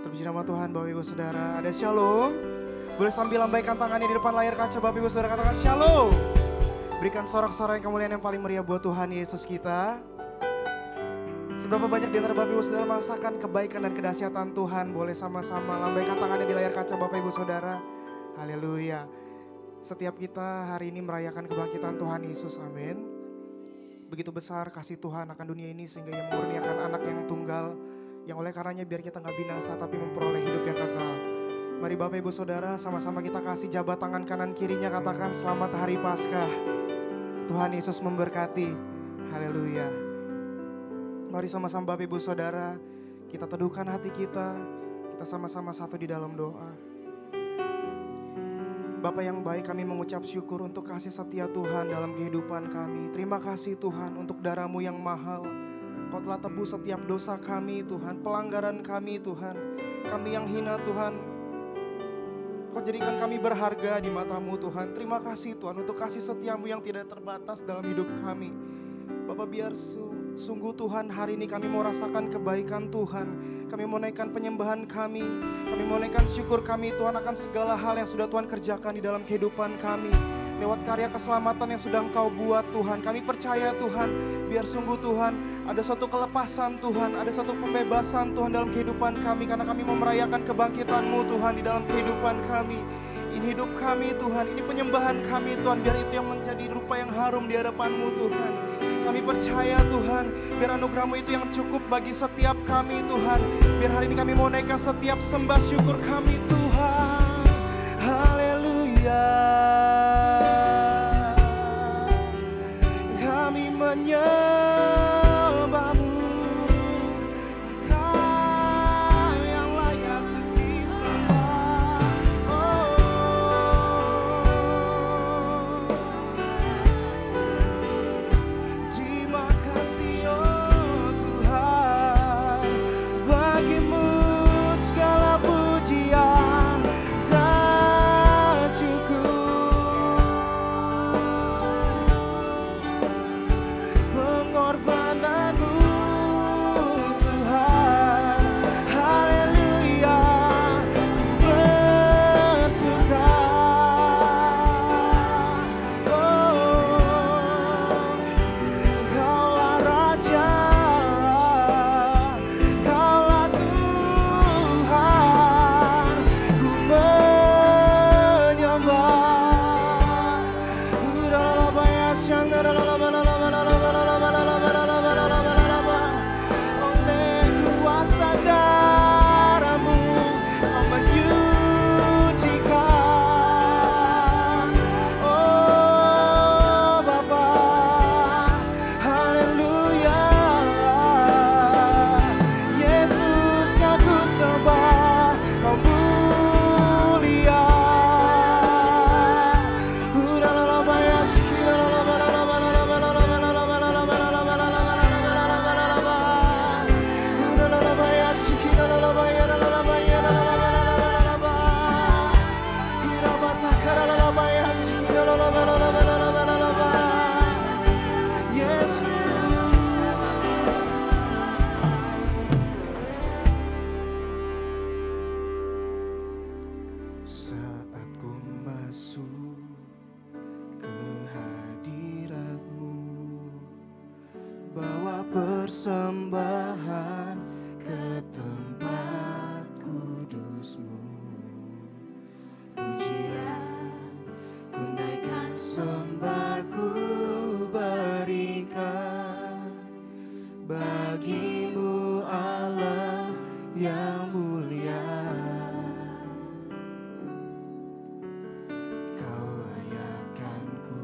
Terpuji nama Tuhan Bapak Ibu Saudara. Ada shalom. Boleh sambil lambaikan tangannya di depan layar kaca Bapak Ibu Saudara, katakan shalom. Berikan sorak-sorai kemuliaan yang paling meriah buat Tuhan Yesus kita. Seberapa banyak di antara Bapak Ibu Saudara merasakan kebaikan dan kedahsyatan Tuhan? Boleh sama-sama lambaikan tangannya di layar kaca Bapak Ibu Saudara. Haleluya. Setiap kita hari ini merayakan kebangkitan Tuhan Yesus, amin. Begitu besar kasih Tuhan akan dunia ini sehingga Ia memurniakan anak yang tunggal, yang oleh karenanya biar kita gak binasa tapi memperoleh hidup yang kekal. Mari Bapak Ibu Saudara sama-sama kita kasih jabat tangan kanan kirinya, katakan selamat hari Paskah. Tuhan Yesus memberkati. Haleluya. Mari sama-sama Bapak Ibu Saudara kita teduhkan hati kita sama-sama satu di dalam doa. Bapa yang baik, kami mengucap syukur untuk kasih setia Tuhan dalam kehidupan kami. Terima kasih Tuhan untuk darah-Mu yang mahal. Kau telah tebus setiap dosa kami Tuhan, pelanggaran kami Tuhan. Kami yang hina Tuhan, Kau jadikan kami berharga di mata-Mu Tuhan. Terima kasih Tuhan untuk kasih setia-Mu yang tidak terbatas dalam hidup kami. Bapak, biar sungguh Tuhan hari ini kami mau rasakan kebaikan Tuhan. Kami mau naikkan penyembahan kami. Kami mau naikkan syukur kami Tuhan akan segala hal yang sudah Tuhan kerjakan di dalam kehidupan kami. Lewat karya keselamatan yang sudah Engkau buat Tuhan. Kami percaya Tuhan, biar sungguh Tuhan ada suatu kelepasan Tuhan, ada suatu pembebasan Tuhan dalam kehidupan kami. Karena kami mau merayakan kebangkitan-Mu Tuhan di dalam kehidupan kami. Ini hidup kami Tuhan, ini penyembahan kami Tuhan. Biar itu yang menjadi rupa yang harum di hadapan-Mu Tuhan. Kami percaya Tuhan, biar anugerah-Mu itu yang cukup bagi setiap kami Tuhan. Biar hari ini kami mau naikkan setiap sembah syukur kami Tuhan. Haleluya. Kami menyembah-Mu, Engkau yang layak disembah. Terima kasih oh Tuhan, bagi-Mu segala pujian dan syukur. Pengorbanan-Mu Tuhan, haleluya, ku bersuka. Kaulah Raja, Kaulah Tuhan, ku menyembah. Oleh kuasa darah-Mu Kau menyucikan. Oh Bapa, haleluya. Yesus Kau ku sembah, Kau mulia. Saat ku masuk ke hadirat-Mu, bawa persembahan ke tempat kudus-Mu. Pujian ku naikkan, sembah ku berikan bagi-Mu Allah yang mulia. Kau layakkan ku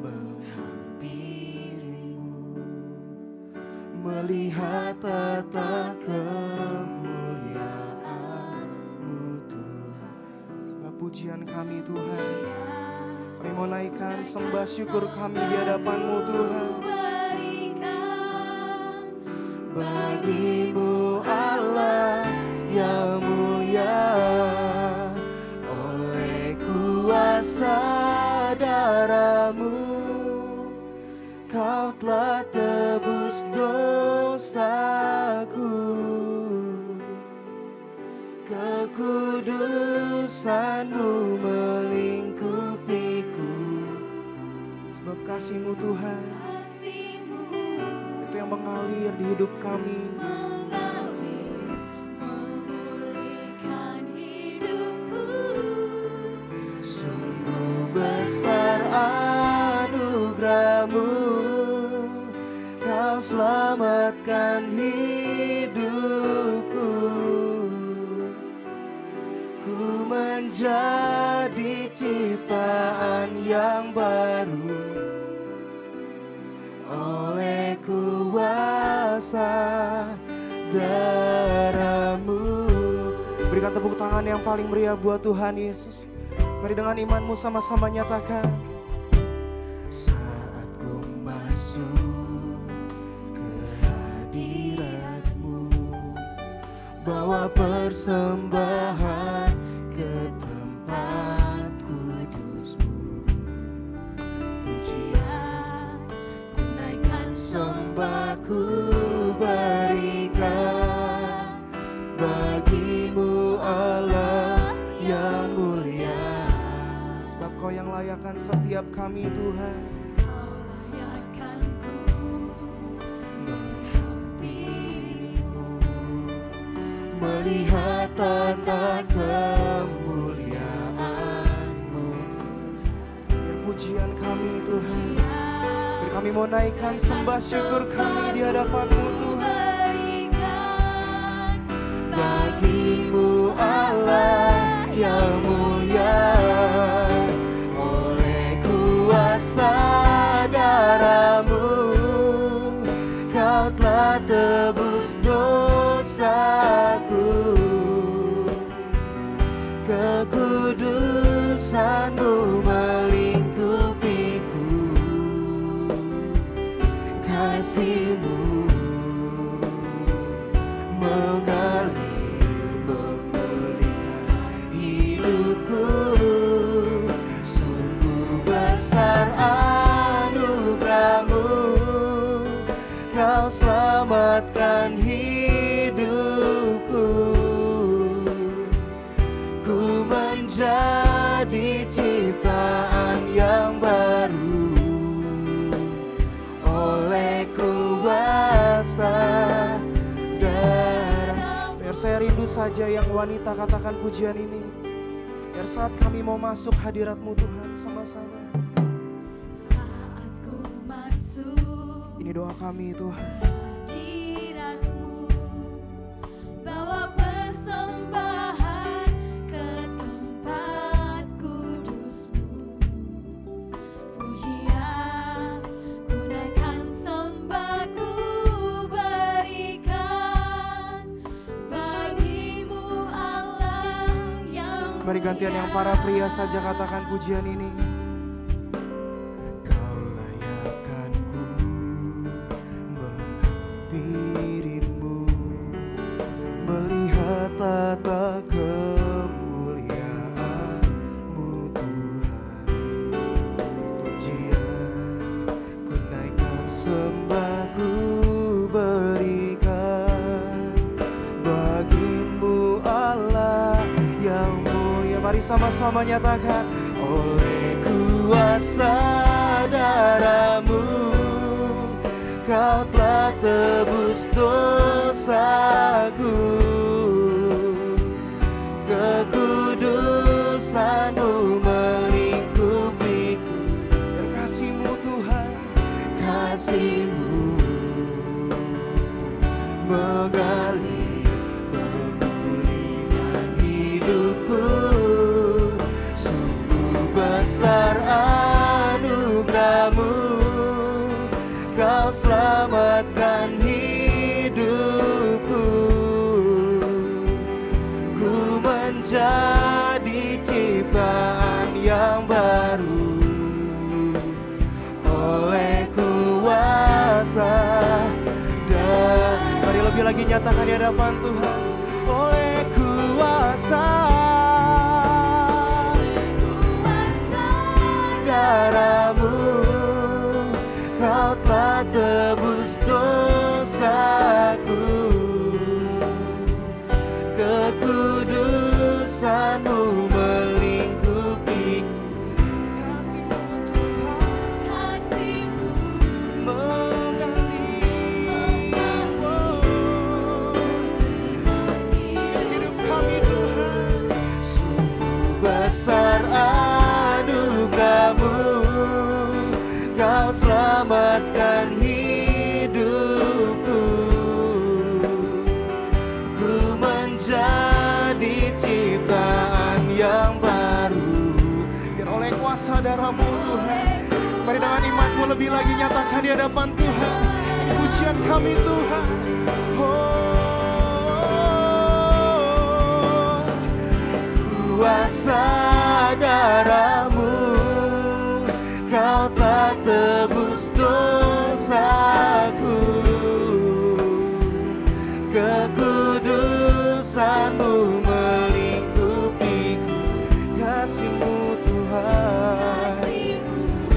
menghampiri-Mu, melihat tata kemuliaan-Mu Tuhan. Sebab pujian kami Tuhan, kami mau naikkan sembah syukur kami di hadapan-Mu Tuhan. Bagi-Mu Allah yang mulia, oleh kuasa darah-Mu Kau telah tebus dosaku. kekudusan-Mu melingkupiku. Sebab kasih-Mu Tuhan, itu yang mengalir di hidup kami. Sungguh besar anugerah-Mu, Kau selamatkan hidupku. Ku menjadi ciptaan yang baru oleh kuasa darah-Mu. Berikan tepuk tangan yang paling meriah buat Tuhan Yesus. Mari dengan imanmu sama-sama nyatakan. Saat ku masuk ke hadirat-Mu, bawa persembahan ke tempat kudus-Mu. Pujian ku naikkan, sembah ku berikan bagi-Mu Allah yang mulia. Sebab Kau yang layakkan setiap kami Tuhan. Kau layakkan ku menghampiri-Mu, melihat tata kemuliaan-Mu. Biar pujian kami Tuhan, biar kami mau naikkan sembah syukur kami di hadapan-Mu Tuhan. Bagi-Mu Allah yang mulia, oleh kuasa darah-Mu, Kau telah tebus dosaku. Kekudusan-Mu melingkupiku. Kasih-Mu mengalir memulihkan hidupku. Sungguh besar anugerah-Mu, Kau selamatkan hidupku. Ku menjadi ciptaan yang baru oleh kuasa darah. Biar saya rindu saja yang wanita katakan pujian ini. Biar saat kami mau masuk hadirat-Mu Tuhan sama-sama. Saat ku masuk Ini doa kami Tuhan. hadirat-Mu, bawa persembahan ke tempat kudus-Mu. Pujian ku naikkan, sembah ku berikan bagi-Mu Allah yang Mari gantian yang para pria saja katakan pujian ini. Kau layakkan ku menghampiri-Mu, melihat tata kemuliaan-Mu Tuhan. Pujian ku naikkan, sembah ku berikan bagi-Mu Allah yang mulia. Mari sama-sama nyatakan. Oleh kuasa darah-Mu, Kau telah tebus dosaku. Kekudusan-Mu melingkupiku. Dan kasih-Mu Tuhan, kasih-Mu mengalir memulihkan hidupku. Sungguh besar anugerah-Mu, Kau selamatkan hidupku. Ku menjadi ciptaan yang baru oleh kuasa dan mari lebih lagi nyatakan di hadapan Tuhan. Oleh kuasa darah-Mu, Kau telah tebus dosaku. Kekudusan-Mu darah-Mu Tuhan. Mari dengan imanmu lebih lagi nyatakan di hadapan Tuhan. Ini pujian kami Tuhan. Kuasa darah-Mu, Kau telah tebus dosaku. Kekudusan-Mu melingkupiku. Kasih-Mu Tuhan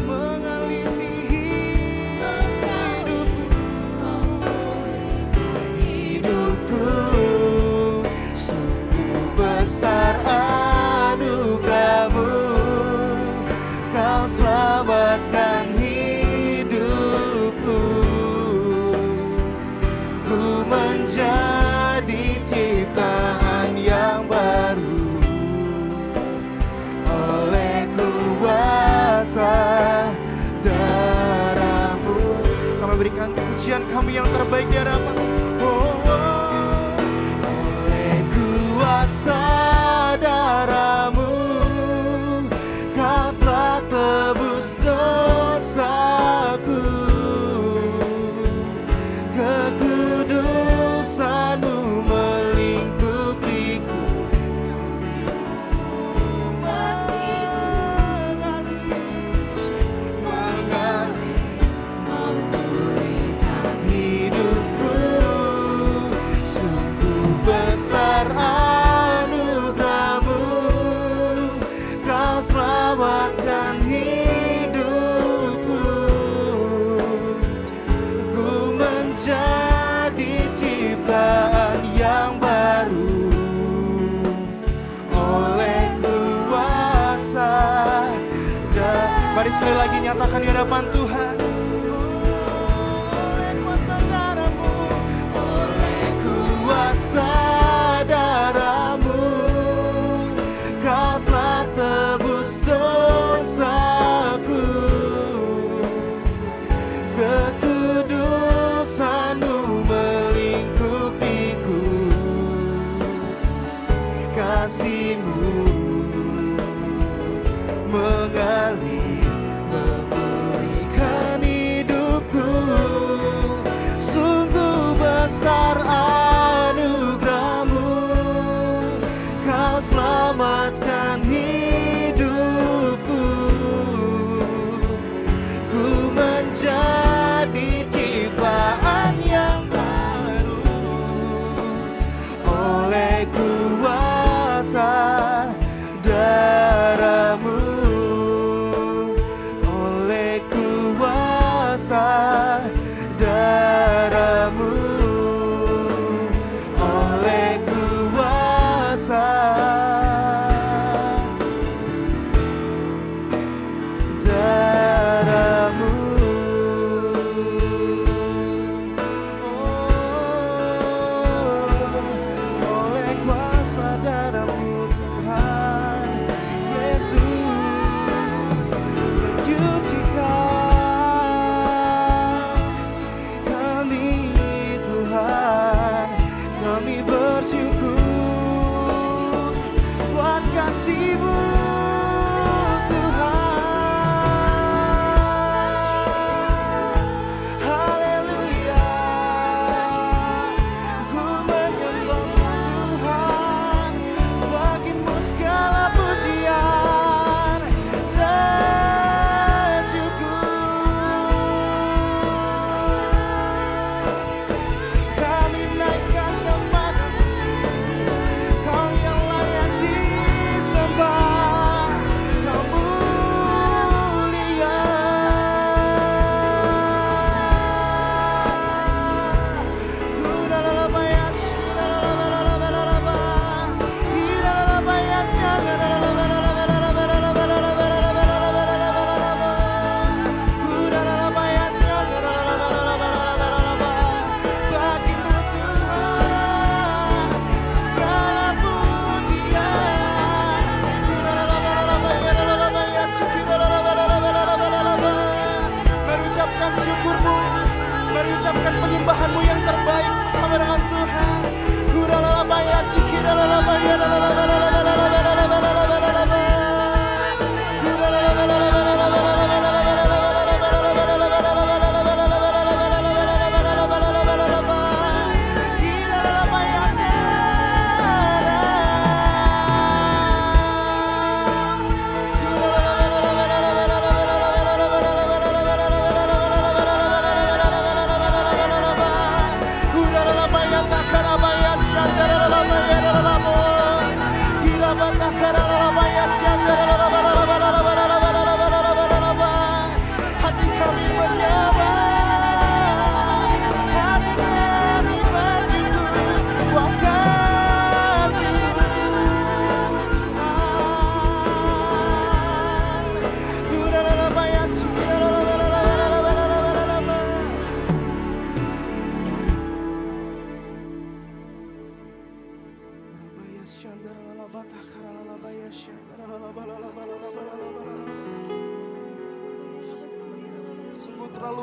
mengalir di hidupku. Sungguh besar anugerah-Mu, Kau selamatkan hidupku. Ku menjadi ciptaan yang baru oleh kuasa darah-Mu. Kami berikan pujian kami yang terbaik di hadapan. Oleh kuasa darah-Mu, Kau telah tebus dosaku. Kekudusan-Mu melingkupiku. Mengalir, memulihkan hidupku. Sungguh besar anugerah-Mu, Kau selamatkan hidupku. Ku menjadi ciptaan yang baru oleh kuasa Mari sekali lagi nyatakan di hadapan Tuhan. Oleh kuasa darah-Mu, oleh kuasa darah-Mu, Kau telah tebus dosaku. Kekudusan-Mu melingkupiku. Kasih-Mu mengalir, memulihkan hidupku. Sungguh besar anugerah-Mu, Kau selamatkan hidupku. Ku menjadi ciptaan yang baru oleh kuasa darah-Mu, oleh kuasa darah-Mu, oleh kuasa darah-Mu. Oleh kuasa darah-Mu Tuhan Yesus, menyucikan kami Tuhan. Kami bersyukur buat kasih-Mu Tuhan. Haleluya, ku menyembah Tuhan. Bagi-Mu segala pujian dan syukur. Kami naikkan kepada-Mu, Kau yang layak disembah. Kau mulia. Bagi-Mu Tuhan segala pujian. Merucapkan syukur-Mu, merucapkan penyembahan-Mu yang terbaik bersama dengan Tuhan. Hallelujah.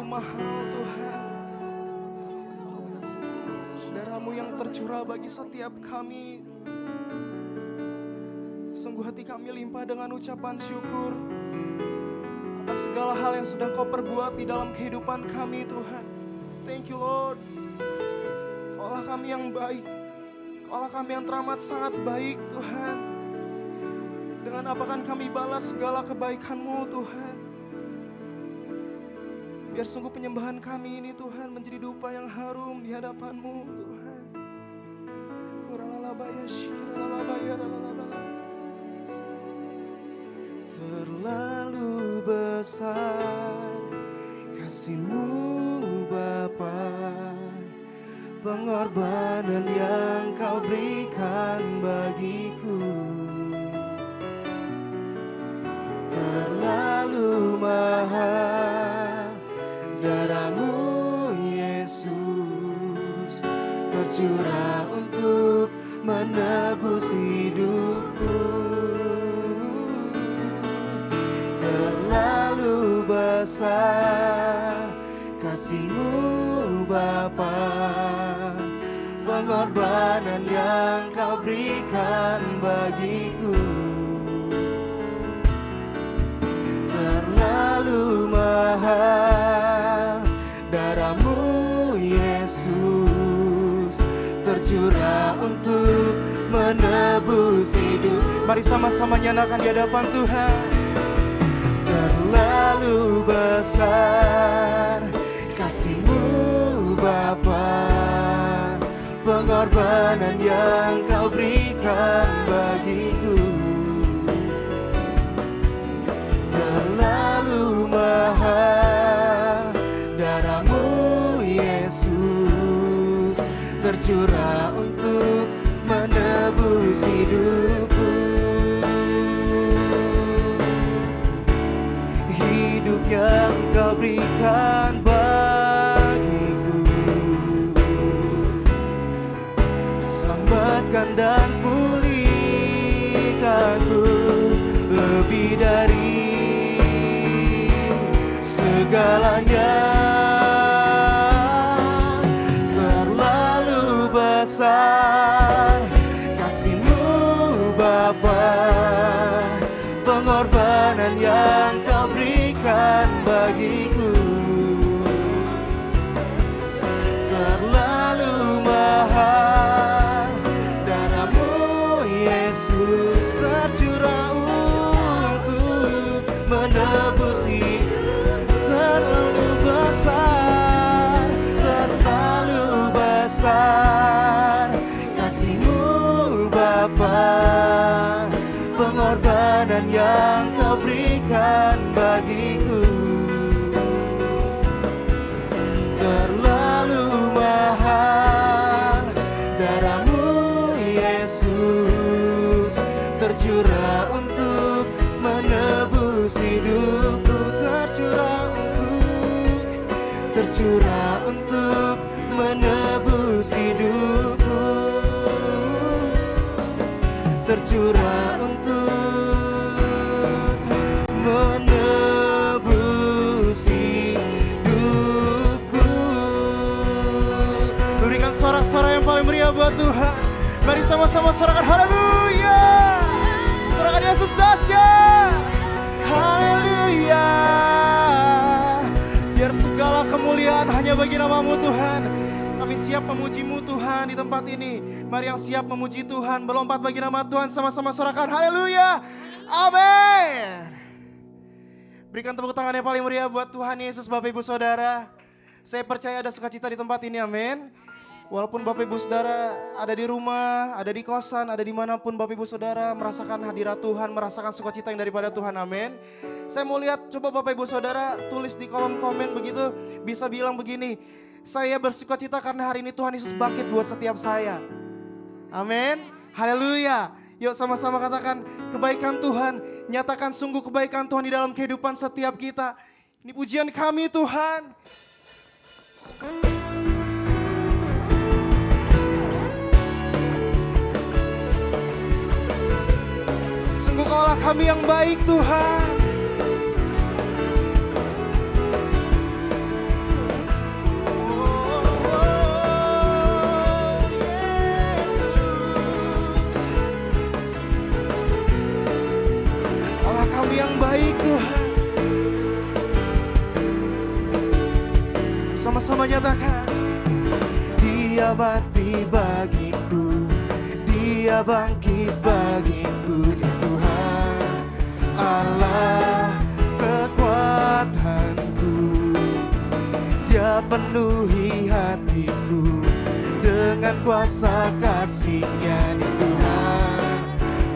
mahal Tuhan. Darah-Mu yang tercurah bagi setiap kami. Sungguh hati kami limpah dengan ucapan syukur akan segala hal yang sudah Kau perbuat di dalam kehidupan kami Tuhan. Thank you Lord. Kaulah kami yang baik, Kaulah kami yang teramat sangat baik Tuhan. Dengan apa kan kami balas segala kebaikan-Mu Tuhan. Biar sungguh penyembahan kami ini Tuhan menjadi dupa yang harum di hadapan-Mu Tuhan. Terlalu besar kasih-Mu Bapa, pengorbanan yang Kau berikan bagiku. Terlalu mahal darah-Mu Yesus, tercurah untuk menebus hidupku. Terlalu besar kasih-Mu Bapa, pengorbanan yang Kau berikan bagiku. Terlalu mahal darah-Mu Yesus, tercurah untuk menebus hidup. Mari sama-sama nyanakan di hadapan Tuhan. Terlalu besar kasih-Mu Bapa, pengorbanan yang Kau berikan bagiku. Terlalu mahal darah-Mu Yesus, tercurah untuk menebus hidupku. Hidup yang Kau berikan bagiku, selamatkan dan pulihkanku lebih dari segalanya. Terlalu besar kasih-Mu Bapa, pengorbanan yang Kau berikan bagiku. Terlalu mahal darah-Mu Yesus, tercurah untuk menebus hidup. Terlalu besar, terlalu besar kasih-Mu Bapa, pengorbanan yang Kau berikan bagiku. Terlalu mahal darah-Mu Yesus, tercurah untuk menebus hidupku. Tercurah untuk menebus hidupku. Tercurah untuk menebus hidupku. Berikan sorak-sorak yang paling meriah buat Tuhan. Mari sama-sama sorakan haleluya. Sorakan Yesus dahsyat. Haleluya. Biar segala kemuliaan hanya bagi nama-Mu Tuhan. Kami siap memuji-Mu Tuhan di tempat ini. Mari yang siap memuji Tuhan, melompat bagi nama Tuhan, sama-sama sorakan haleluya. Amin. Berikan tepuk tangan yang paling meriah buat Tuhan Yesus. Bapak Ibu Saudara, saya percaya ada sukacita di tempat ini, amin. Walaupun Bapak Ibu Saudara ada di rumah, ada di kosan, ada dimanapun Bapak Ibu Saudara merasakan hadirat Tuhan, merasakan sukacita yang daripada Tuhan, amin. Saya mau lihat, coba Bapak Ibu Saudara tulis di kolom komen begitu, bisa bilang begini, saya bersukacita karena hari ini Tuhan Yesus bangkit buat setiap saya. Amin, haleluya. Yuk sama-sama katakan kebaikan Tuhan, nyatakan sungguh kebaikan Tuhan di dalam kehidupan setiap kita. Ini pujian kami Tuhan. Sungguh Kaulah kami yang baik Tuhan. Dia mati bagiku, Dia bangkit bagiku. Dia Tuhan Allah kekuatanku. Dia penuhi hatiku dengan kuasa kasih-Nya. Dia Tuhan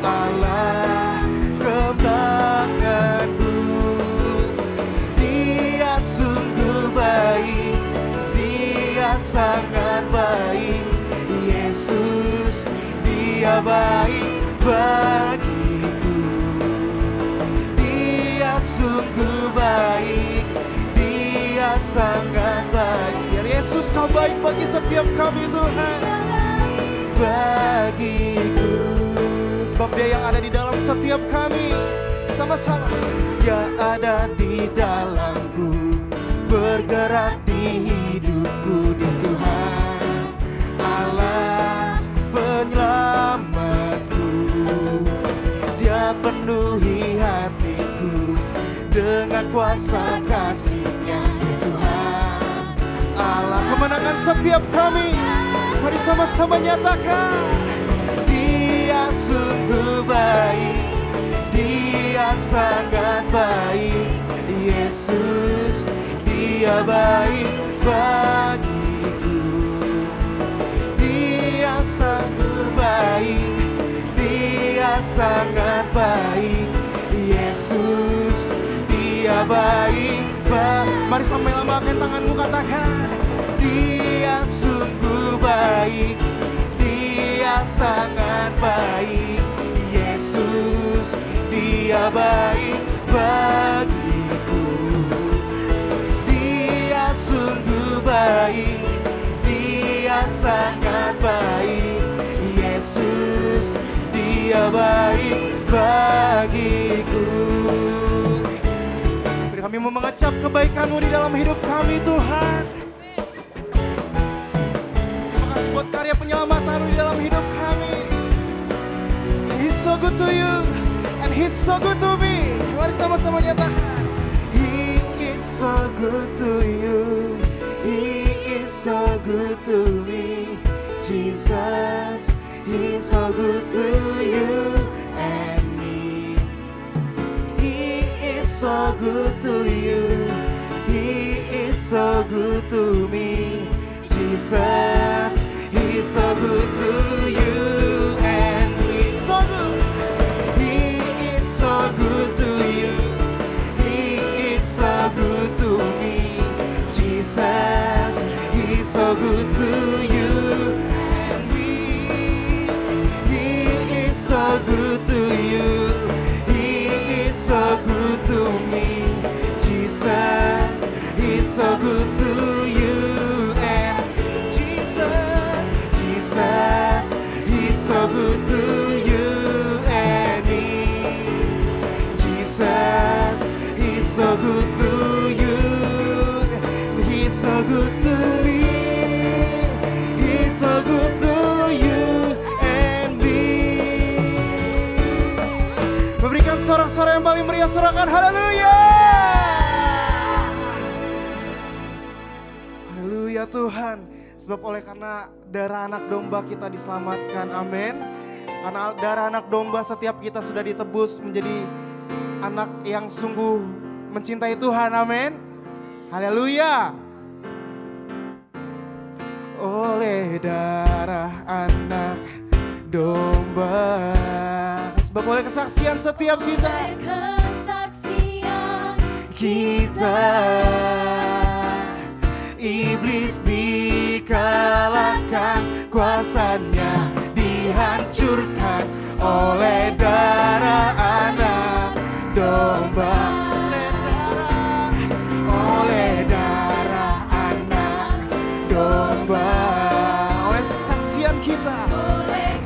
Allah kebanggaanku. Dia sungguh baik, Dia sangat baik. Yesus, Dia baik bagiku. Dia sungguh baik, Dia sangat baik. Biar Yesus, Kau baik bagi setiap kami Tuhan, bagiku. Sebab Dia yang ada di dalam setiap kami. Sama-sama. Dia ada di dalamku, bergerak di hidupku. Dia Tuhan Allah penyelamatku. Dia penuhi hatiku dengan kuasa kasih-Nya. Dia Tuhan Allah kemenangan setiap kami. Mari sama-sama nyatakan. Dia sungguh baik, Dia sangat baik. Yesus, Dia baik bagiku. Dia sungguh baik, Dia sangat baik. Yesus, Dia baik. Mari sampai lambaikan tanganmu, katakan. Dia sungguh baik, Dia sangat baik. Yesus, Dia baik bagiku. Dia sungguh baik, Dia sangat baik. Yesus, Dia baik bagiku. Beri kami mau mengecap kebaikan-Mu di dalam hidup kami Tuhan. Terima kasih buat karya penyelamatan-Mu di dalam hidup kami. He's so good to you and He's so good to me. Mari sama-sama nyatakan. He is so good to you, He is so good to me. Jesus, He's so good to you and me. He is so good to you, He is so good to me. Jesus, He's so good to you and me. So good. He is so good to you, He is so good to me. Jesus, He's so good to you and me. He is so good to you, He is so good to me. Jesus, He's so good to you and Jesus, Jesus, He's so good to you and me. Jesus, He's so good to you, He's so good to me. He's so good to you and me. Memberikan sorak-sorai yang paling meriah, sorakan haleluya. Haleluya Tuhan. Sebab oleh karena darah anak domba kita diselamatkan, amin. Karena darah anak domba setiap kita sudah ditebus menjadi anak yang sungguh mencintai Tuhan, amin. Haleluya. Oleh darah anak domba, sebab oleh kesaksian setiap kita, Kesaksian kita iblis dikalahkan, kuasanya dihancurkan oleh darah anak domba. Oleh darah anak domba, oleh kesaksian kita,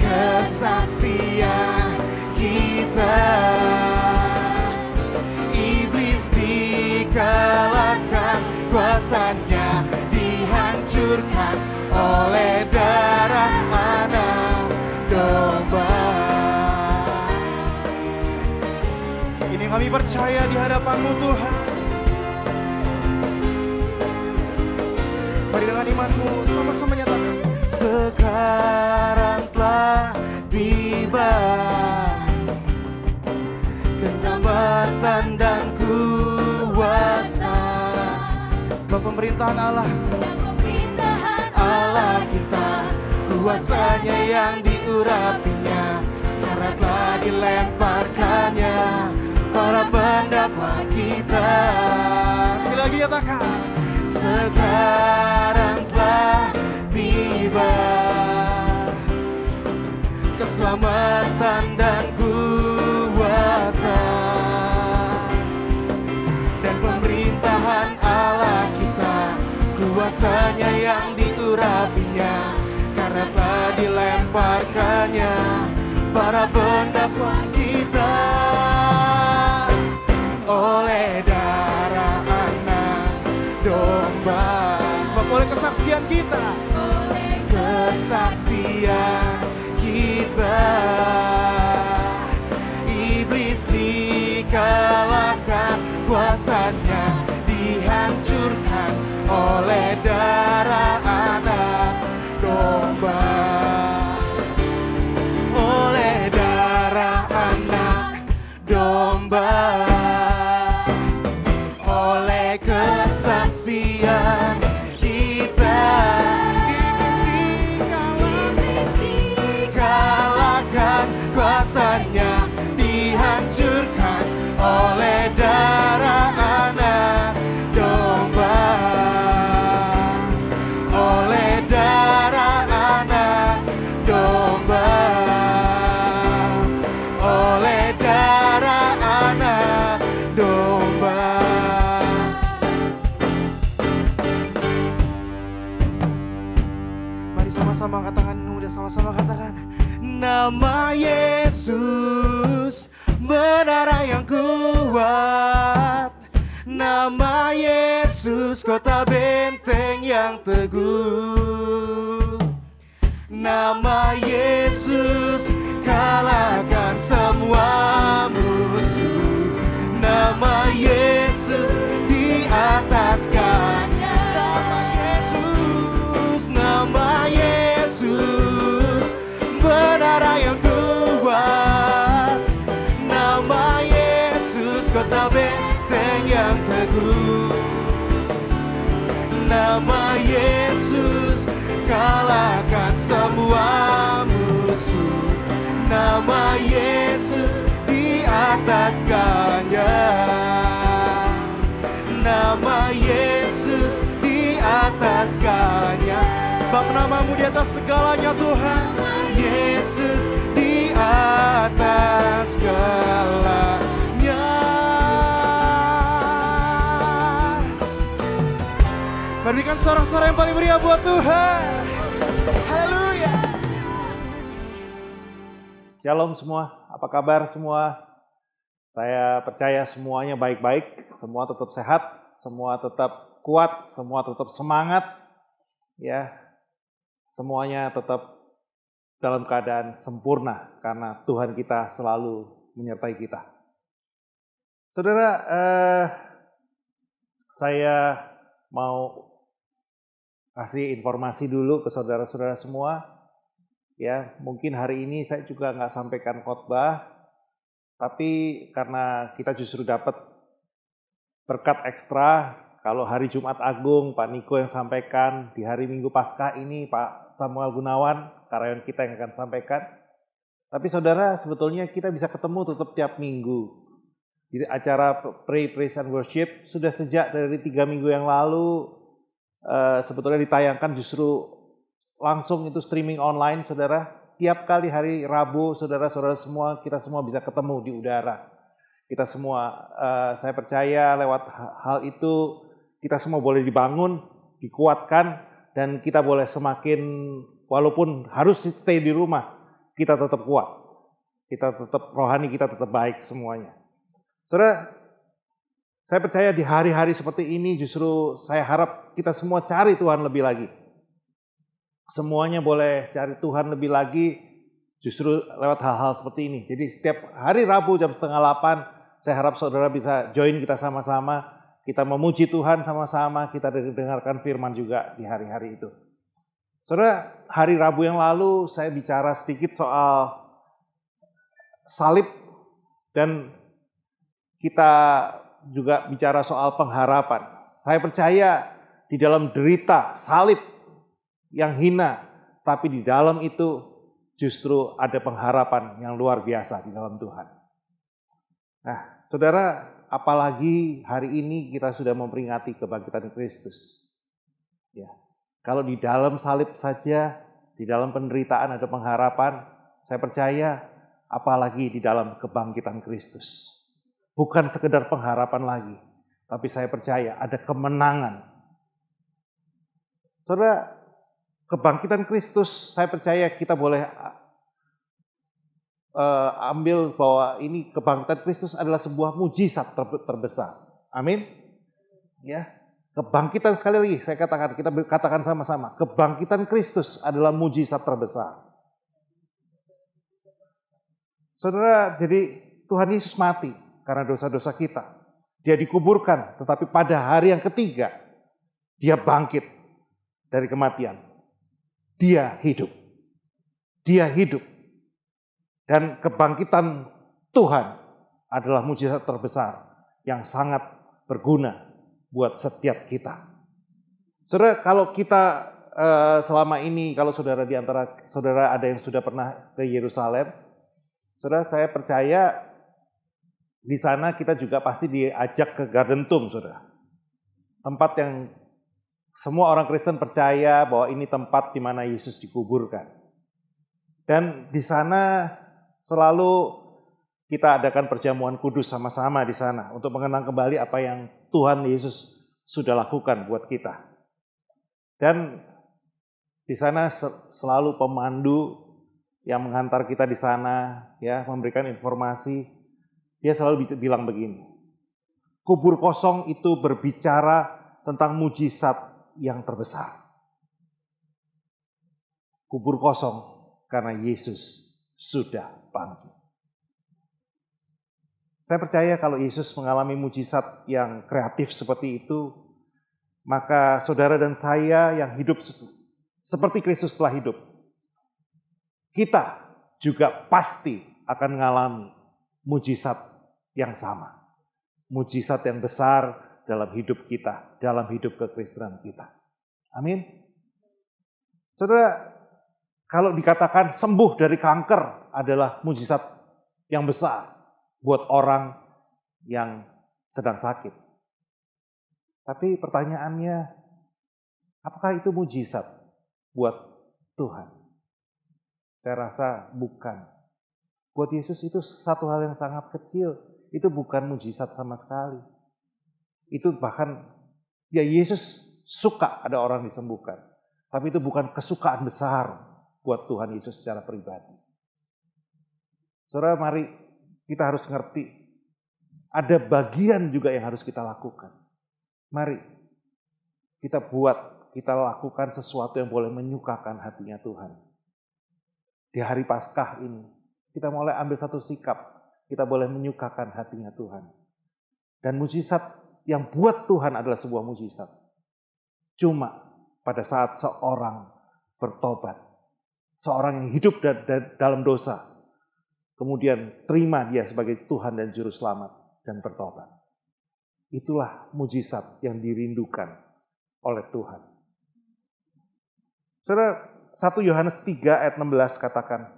kesaksian kita, iblis dikalahkan, kuasanya dihancurkan oleh darah anak domba. Ini kami percaya di hadapan-Mu Tuhan. Mari dengan iman-Mu sama-sama nyatakan. pemerintahan Allah. dan pemerintahan Allah kita, kuasanya yang diurapinya, karena telah dilemparkannya para pendakwa kita. Sekali lagi nyatakan, sekarang telah tiba keselamatan dan kuasa, dan pemerintahan Allah kita, kuasanya yang diurapinya, karena telah dilemparkannya para pendakwa kita. Oleh darah anak domba, sebab oleh kesaksian kita, oleh kesaksian kita, iblis dikalahkan, kuasanya dihancurkan oleh darah anak domba. Oleh darah anak domba, oleh kesaksian kita, iblis dikalahkan, kuasanya dihancurkan oleh darah anak domba. Oleh darah anak domba, oleh darah anak domba. Mari sama-sama angkat tanganmu dan sama-sama katakan, nama Yesus menara yang kuat, nama Yesus kota benteng yang teguh, nama Yesus kalahkan semua musuh, nama Yesus di atas segalanya. Nama Yesus menara yang kuat, nama Yesus kota benteng yang teguh, nama Yesus kalahkan semua musuh, nama Yesus di atas segalanya, nama Yesus di atas segalanya. Sebab namamu di atas segalanya Tuhan, Yesus di atas segalanya. Berikan sorak-sorak yang paling meriah buat Tuhan. Haleluya. Shalom semua, apa kabar semua? Saya percaya semuanya baik-baik, semua tetap sehat, semua tetap kuat, semua tetap semangat, ya. Semuanya tetap dalam keadaan sempurna karena Tuhan kita selalu menyertai kita. Saudara, saya mau kasih informasi dulu ke saudara-saudara semua. Ya, mungkin hari ini saya juga nggak sampaikan khotbah, tapi karena kita justru dapat berkat ekstra. Kalau hari Jumat Agung, Pak Niko yang sampaikan, di hari Minggu Paskah ini Pak Samuel Gunawan, karyawan kita yang akan sampaikan. Tapi saudara, sebetulnya kita bisa ketemu tetap tiap minggu. Jadi acara Pray, Praise and Worship sudah sejak dari 3 minggu yang lalu sebetulnya ditayangkan justru langsung itu streaming online, saudara. Tiap kali hari Rabu, saudara-saudara semua, kita semua bisa ketemu di udara. Kita semua, saya percaya lewat hal itu, kita semua boleh dibangun, dikuatkan, dan kita boleh semakin, walaupun harus stay di rumah, kita tetap kuat. Kita tetap rohani, kita tetap baik semuanya. Saudara, saya percaya di hari-hari seperti ini justru saya harap kita semua cari Tuhan lebih lagi. Semuanya boleh cari Tuhan lebih lagi justru lewat hal-hal seperti ini. Jadi setiap hari Rabu jam 7:30, saya harap saudara bisa join kita sama-sama. Kita memuji Tuhan sama-sama, kita dengarkan firman juga di hari-hari itu. Saudara, hari Rabu yang lalu saya bicara sedikit soal salib dan kita juga bicara soal pengharapan. Saya percaya di dalam derita, salib yang hina, tapi di dalam itu justru ada pengharapan yang luar biasa di dalam Tuhan. Nah, saudara, apalagi hari ini kita sudah memperingati kebangkitan Kristus. Ya, kalau di dalam salib saja, di dalam penderitaan ada pengharapan, saya percaya apalagi di dalam kebangkitan Kristus. Bukan sekedar pengharapan lagi, tapi saya percaya ada kemenangan. Saudara, kebangkitan Kristus, saya percaya kita boleh ambil bahwa ini kebangkitan Kristus adalah sebuah mujizat terbesar. Amin. Ya, kebangkitan, sekali lagi saya katakan, kita katakan sama-sama, kebangkitan Kristus adalah mujizat terbesar. Saudara, jadi Tuhan Yesus mati karena dosa-dosa kita. Dia dikuburkan, tetapi pada hari yang ketiga dia bangkit dari kematian. Dia hidup. Dia hidup. Dan kebangkitan Tuhan adalah mujizat terbesar yang sangat berguna buat setiap kita. Saudara, kalau kita selama ini, kalau saudara di antara saudara ada yang sudah pernah ke Yerusalem, saudara, saya percaya di sana kita juga pasti diajak ke Garden Tomb, saudara. Tempat yang semua orang Kristen percaya bahwa ini tempat di mana Yesus dikuburkan. Dan di sana selalu kita adakan perjamuan kudus sama-sama di sana untuk mengenang kembali apa yang Tuhan Yesus sudah lakukan buat kita. Dan di sana selalu pemandu yang mengantar kita di sana, ya, memberikan informasi. Dia selalu bilang begini, kubur kosong itu berbicara tentang mujizat yang terbesar. Kubur kosong karena Yesus sudah bangkit. Saya percaya kalau Yesus mengalami mujizat yang kreatif seperti itu, maka saudara dan saya yang hidup seperti Kristus telah hidup, kita juga pasti akan mengalami mujizat yang sama. Mujizat yang besar dalam hidup kita, dalam hidup kekristenan kita. Amin. Saudara, kalau dikatakan sembuh dari kanker adalah mujizat yang besar buat orang yang sedang sakit. Tapi pertanyaannya, apakah itu mujizat buat Tuhan? Saya rasa bukan. Buat Yesus itu satu hal yang sangat kecil. Itu bukan mujizat sama sekali. Itu bahkan, ya Yesus suka ada orang disembuhkan. Tapi itu bukan kesukaan besar buat Tuhan Yesus secara pribadi. Saudara, mari kita harus ngerti, ada bagian juga yang harus kita lakukan. Mari kita lakukan sesuatu yang boleh menyukakan hatinya Tuhan. Di hari Paskah ini, kita mulai ambil satu sikap, kita boleh menyukakan hatinya Tuhan. Dan mujizat yang buat Tuhan adalah sebuah mujizat. Cuma pada saat seorang bertobat, seorang yang hidup dalam dosa, kemudian terima dia sebagai Tuhan dan Juru Selamat dan bertobat. Itulah mujizat yang dirindukan oleh Tuhan. Saudara, 1 Yohanes 3 ayat 16 katakan,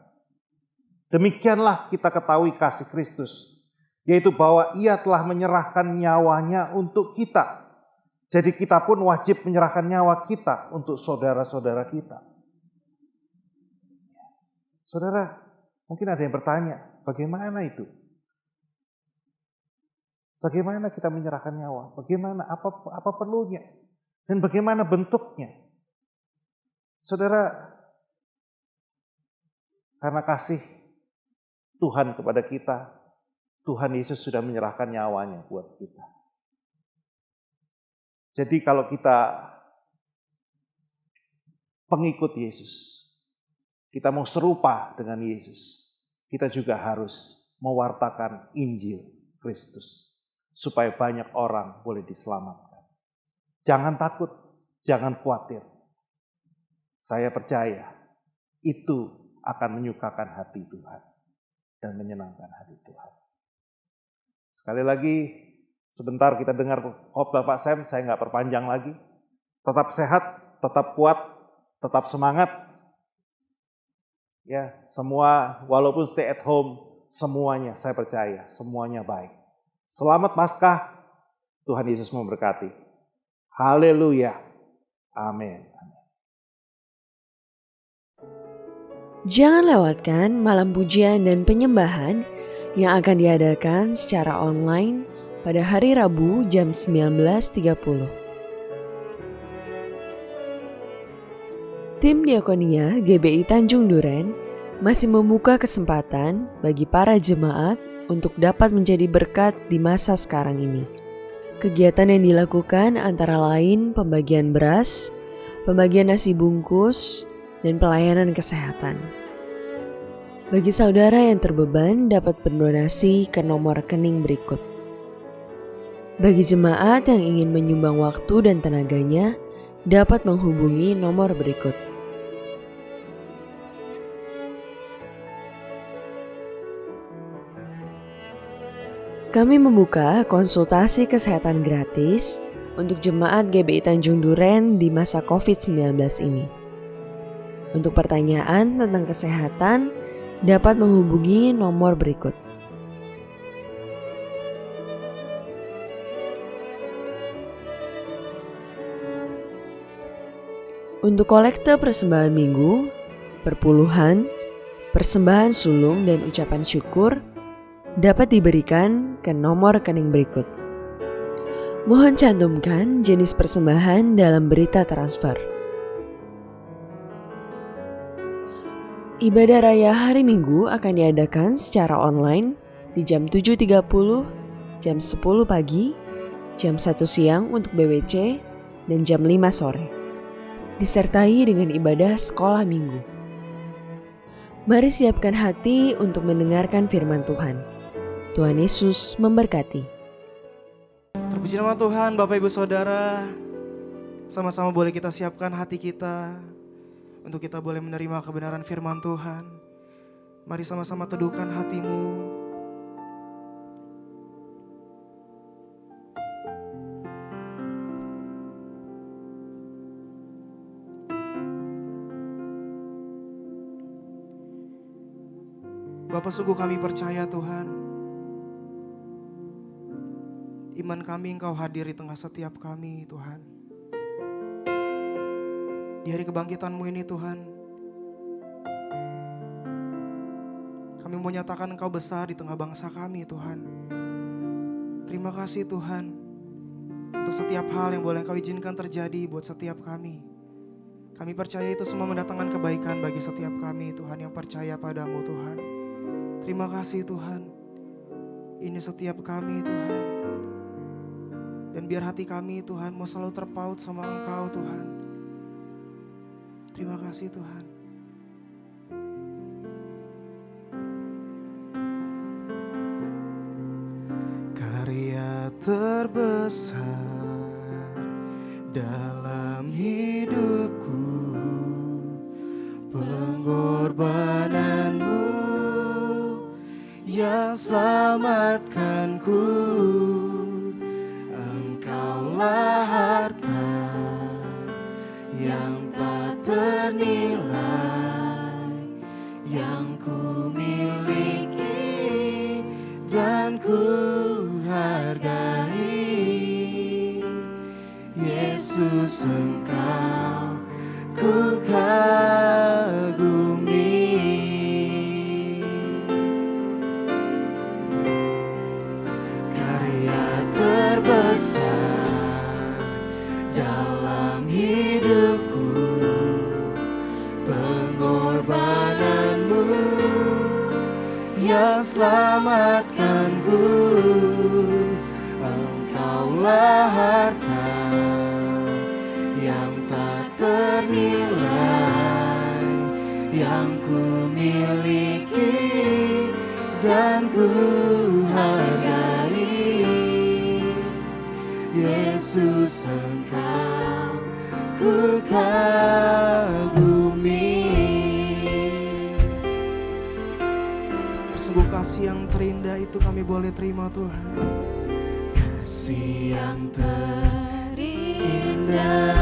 demikianlah kita ketahui kasih Kristus, yaitu bahwa Ia telah menyerahkan nyawanya untuk kita. Jadi kita pun wajib menyerahkan nyawa kita untuk saudara-saudara kita. Saudara, mungkin ada yang bertanya, bagaimana itu? Bagaimana kita menyerahkan nyawa? Bagaimana? Apa perlunya? Dan bagaimana bentuknya? Saudara, karena kasih Tuhan kepada kita, Tuhan Yesus sudah menyerahkan nyawanya buat kita. Jadi kalau kita pengikut Yesus, kita mau serupa dengan Yesus, kita juga harus mewartakan Injil Kristus, supaya banyak orang boleh diselamatkan. Jangan takut, jangan khawatir. Saya percaya itu akan menyukakan hati Tuhan dan menyenangkan hati Tuhan. Sekali lagi, sebentar kita dengar khotbah Pak Sam, saya nggak perpanjang lagi. tetap sehat, tetap kuat, tetap semangat. Ya, semua walaupun stay at home, semuanya saya percaya, semuanya baik. Selamat Paskah, Tuhan Yesus memberkati. Haleluya. Amin. Jangan lewatkan malam pujian dan penyembahan yang akan diadakan secara online pada hari Rabu jam 19.30. Tim Diakonia GBI Tanjung Duren masih membuka kesempatan bagi para jemaat untuk dapat menjadi berkat di masa sekarang ini. Kegiatan yang dilakukan antara lain pembagian beras, pembagian nasi bungkus, dan pelayanan kesehatan. Bagi saudara yang terbeban dapat berdonasi ke nomor rekening berikut. Bagi jemaat yang ingin menyumbang waktu dan tenaganya dapat menghubungi nomor berikut. Kami membuka konsultasi kesehatan gratis untuk jemaat GBI Tanjung Duren di masa COVID-19 ini. Untuk pertanyaan tentang kesehatan, dapat menghubungi nomor berikut. Untuk kolekte persembahan minggu, perpuluhan, persembahan sulung dan ucapan syukur dapat diberikan ke nomor rekening berikut. Mohon cantumkan jenis persembahan dalam berita transfer. Ibadah Raya hari Minggu akan diadakan secara online di jam 7.30, jam 10 pagi, jam 1 siang untuk BWC, dan jam 5 sore. Disertai dengan ibadah sekolah minggu. Mari siapkan hati untuk mendengarkan firman Tuhan. Tuhan Yesus memberkati. Terpuji nama Tuhan, Bapak Ibu Saudara. Sama-sama boleh kita siapkan hati kita untuk kita boleh menerima kebenaran firman Tuhan. Mari sama-sama teduhkan hatimu. Bapa, sungguh kami percaya Tuhan, iman kami Engkau hadir di tengah setiap kami Tuhan. Di hari kebangkitan-Mu ini Tuhan, kami mau nyatakan Engkau besar di tengah bangsa kami Tuhan. Terima kasih Tuhan untuk setiap hal yang boleh Engkau izinkan terjadi buat setiap kami. Kami percaya itu semua mendatangkan kebaikan bagi setiap kami Tuhan yang percaya padamu Tuhan. Terima kasih Tuhan, ini setiap kami Tuhan. Dan biar hati kami Tuhan mau selalu terpaut sama Engkau Tuhan. Terima kasih Tuhan. Karya terbesar dalam hidupku, pengorbananmu yang selamatkanku. Engkaulah harta yang tak ternilai, yang ku miliki dan ku hargai. Yesus, Engkau ku kagumi. Karya terbesar dalam hidupku, pengorbananmu yang selamatkanku. Engkaulah harta yang tak ternilai, yang ku miliki dan ku hargai. Yesus, Engkau ku kagumi. Sungguh kasih yang terindah itu kami boleh terima Tuhan. Kasih yang terindah indah,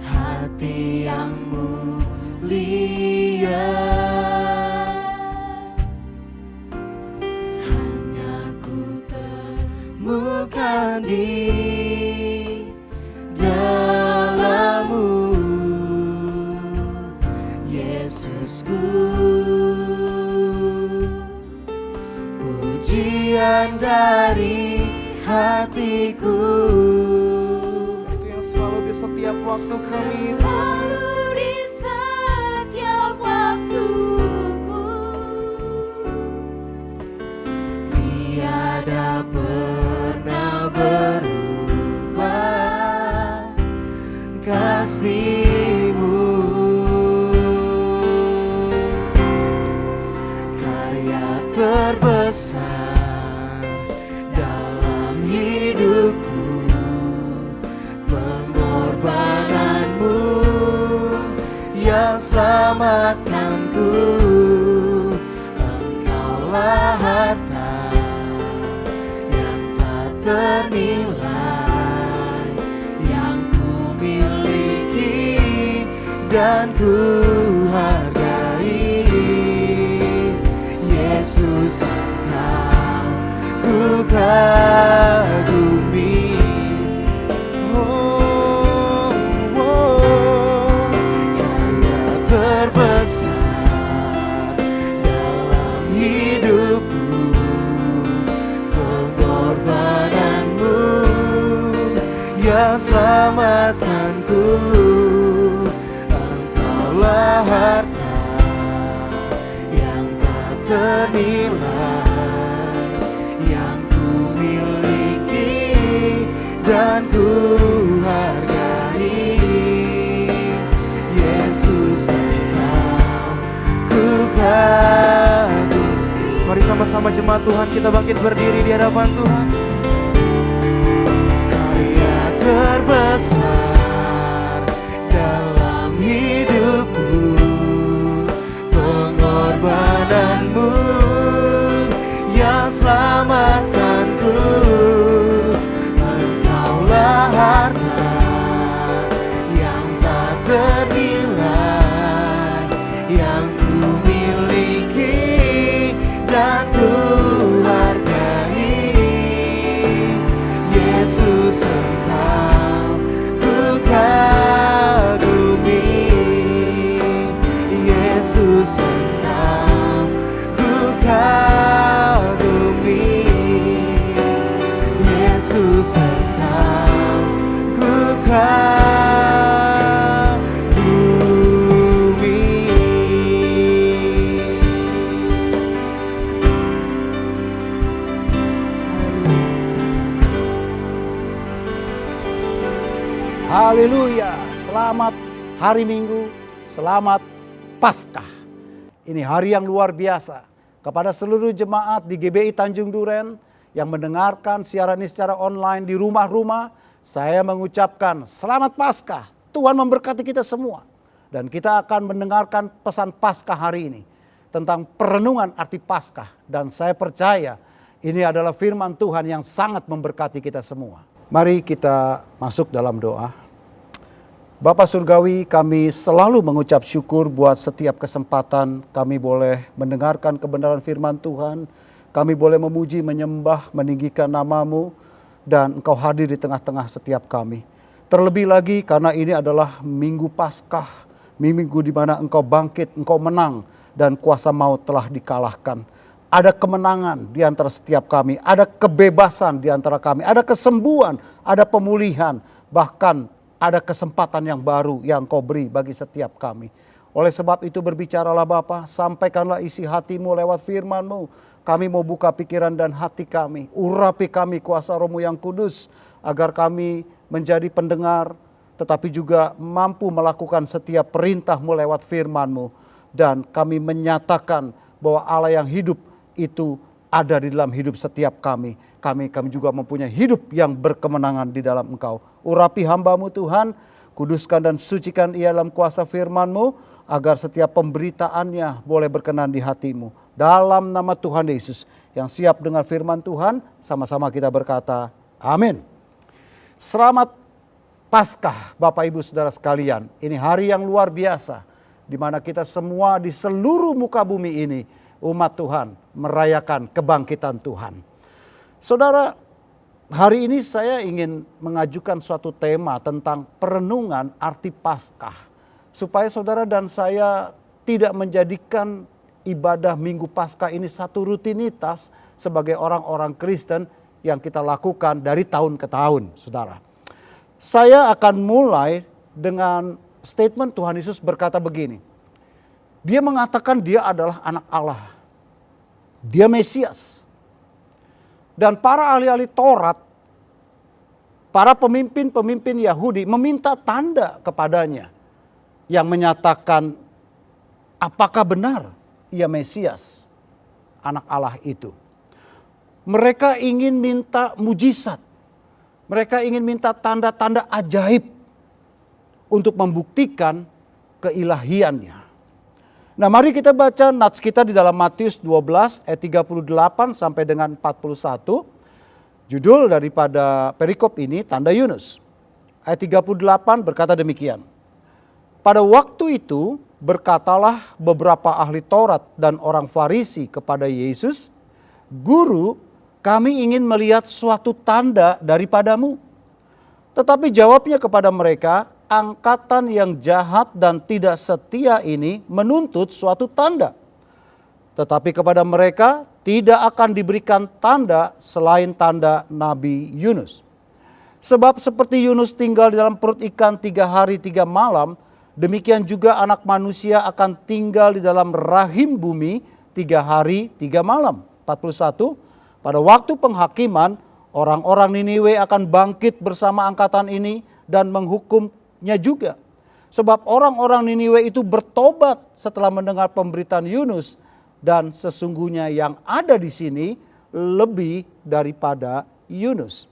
hati yang mulia, hanya ku temukan di dalam-Mu, Yesusku. Pujian dari hatiku, Itu yang selalu di setiap waktu kami, selalu di setiap waktuku, tiada pernah berubah kasih-Mu. Karya terbesar dalam hidupku, pengorbanan-Mu yang selamatkanku. Engkaulah harta yang tak ternilai, yang ku miliki dan ku hargai. Yesus, Engkau ku kagumi. oh, oh. Karya terbesar dalam hidupku, pengorbanan-Mu yang selamatkanku. Engkaulah harta yang tak ternilai, yang ku miliki dan ku hargai. Yesus, Engkau ku kagumi. Mari sama-sama jemaat Tuhan kita bangkit berdiri di hadapan Tuhan. Karya terbesar dalam hidupku, pengorbanan-Mu yang selamatkanku. Engkaulah harta yang tak ternilai, yang ku miliki dan ku hargai. Yesus, Engkau ku kagumi. Yesus, Engkau ku kagumi. Yesus, Engkau ku kagumi. Haleluya, selamat hari Minggu, selamat Paskah. Ini hari yang luar biasa. Kepada seluruh jemaat di GBI Tanjung Duren yang mendengarkan siaran ini secara online di rumah-rumah, saya mengucapkan selamat Paskah. Tuhan memberkati kita semua. Dan kita akan mendengarkan pesan Paskah hari ini tentang perenungan arti Paskah. Dan saya percaya ini adalah firman Tuhan yang sangat memberkati kita semua. Mari kita masuk dalam doa. Bapa Surgawi, kami selalu mengucap syukur buat setiap kesempatan kami boleh mendengarkan kebenaran firman Tuhan. Kami boleh memuji, menyembah, meninggikan nama-Mu, dan Engkau hadir di tengah-tengah setiap kami. Terlebih lagi karena ini adalah Minggu Paskah, minggu di mana Engkau bangkit, Engkau menang, dan kuasa maut telah dikalahkan. Ada kemenangan di antara setiap kami, ada kebebasan di antara kami, ada kesembuhan, ada pemulihan, bahkan ada kesempatan yang baru yang Kau beri bagi setiap kami. Oleh sebab itu berbicaralah Bapa, sampaikanlah isi hati-Mu lewat firman-Mu. Kami mau buka pikiran dan hati kami, urapi kami kuasa Roh-Mu yang kudus, agar kami menjadi pendengar, tetapi juga mampu melakukan setiap perintah-Mu lewat firman-Mu. Dan kami menyatakan bahwa Allah yang hidup itu ada di dalam hidup setiap kami. Kami juga mempunyai hidup yang berkemenangan di dalam Engkau. Urapi hamba-Mu Tuhan, kuduskan dan sucikan ia dalam kuasa firman-Mu, agar setiap pemberitaannya boleh berkenan di hati-Mu. Dalam nama Tuhan Yesus yang siap dengar firman Tuhan, sama-sama kita berkata, Amin. Selamat Paskah Bapak Ibu Saudara sekalian. Ini hari yang luar biasa di mana kita semua di seluruh muka bumi ini, umat Tuhan, merayakan kebangkitan Tuhan. Saudara, hari ini saya ingin mengajukan suatu tema tentang perenungan arti Paskah, supaya saudara dan saya tidak menjadikan ibadah Minggu Paskah ini satu rutinitas sebagai orang-orang Kristen yang kita lakukan dari tahun ke tahun, saudara. Saya akan mulai dengan statement Tuhan Yesus berkata begini. Dia mengatakan dia adalah anak Allah. Dia Mesias. Dan para ahli-ahli Taurat, para pemimpin-pemimpin Yahudi meminta tanda kepadanya yang menyatakan apakah benar ia Mesias, anak Allah itu. Mereka ingin minta mujizat. Mereka ingin minta tanda-tanda ajaib untuk membuktikan keilahiannya. Nah, mari kita baca nats kita di dalam Matius 12 ayat 38 sampai dengan 41. Judul daripada perikop ini tanda Yunus. Ayat 38 berkata demikian. Pada waktu itu berkatalah beberapa ahli Taurat dan orang Farisi kepada Yesus, "Guru, kami ingin melihat suatu tanda daripadamu." Tetapi jawabnya kepada mereka, angkatan yang jahat dan tidak setia ini menuntut suatu tanda. Tetapi kepada mereka tidak akan diberikan tanda selain tanda Nabi Yunus. Sebab seperti Yunus tinggal di dalam perut ikan 3 hari 3 malam, demikian juga anak manusia akan tinggal di dalam rahim bumi 3 hari 3 malam. 41. Pada waktu penghakiman, orang-orang Niniwe akan bangkit bersama angkatan ini dan menghukumnya juga. Sebab orang-orang Niniwe itu bertobat setelah mendengar pemberitaan Yunus, dan sesungguhnya yang ada di sini lebih daripada Yunus.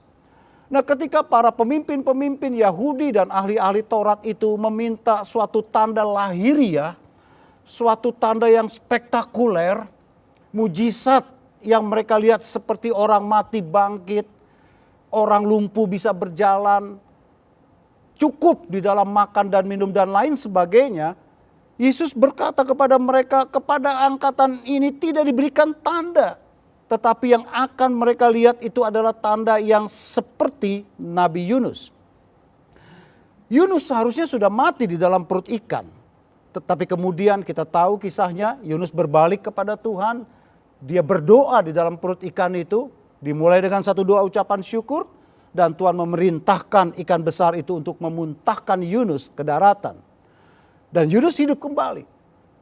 Nah, ketika para pemimpin-pemimpin Yahudi dan ahli-ahli Taurat itu meminta suatu tanda lahiriah, suatu tanda yang spektakuler, mujizat yang mereka lihat seperti orang mati bangkit, orang lumpuh bisa berjalan, cukup di dalam makan dan minum dan lain sebagainya. Yesus berkata kepada mereka, kepada angkatan ini tidak diberikan tanda. Tetapi yang akan mereka lihat itu adalah tanda yang seperti Nabi Yunus. Yunus seharusnya sudah mati di dalam perut ikan. Tetapi kemudian kita tahu kisahnya, Yunus berbalik kepada Tuhan. Dia berdoa di dalam perut ikan itu, dimulai dengan satu doa ucapan syukur, dan Tuhan memerintahkan ikan besar itu untuk memuntahkan Yunus ke daratan. Dan Yunus hidup kembali.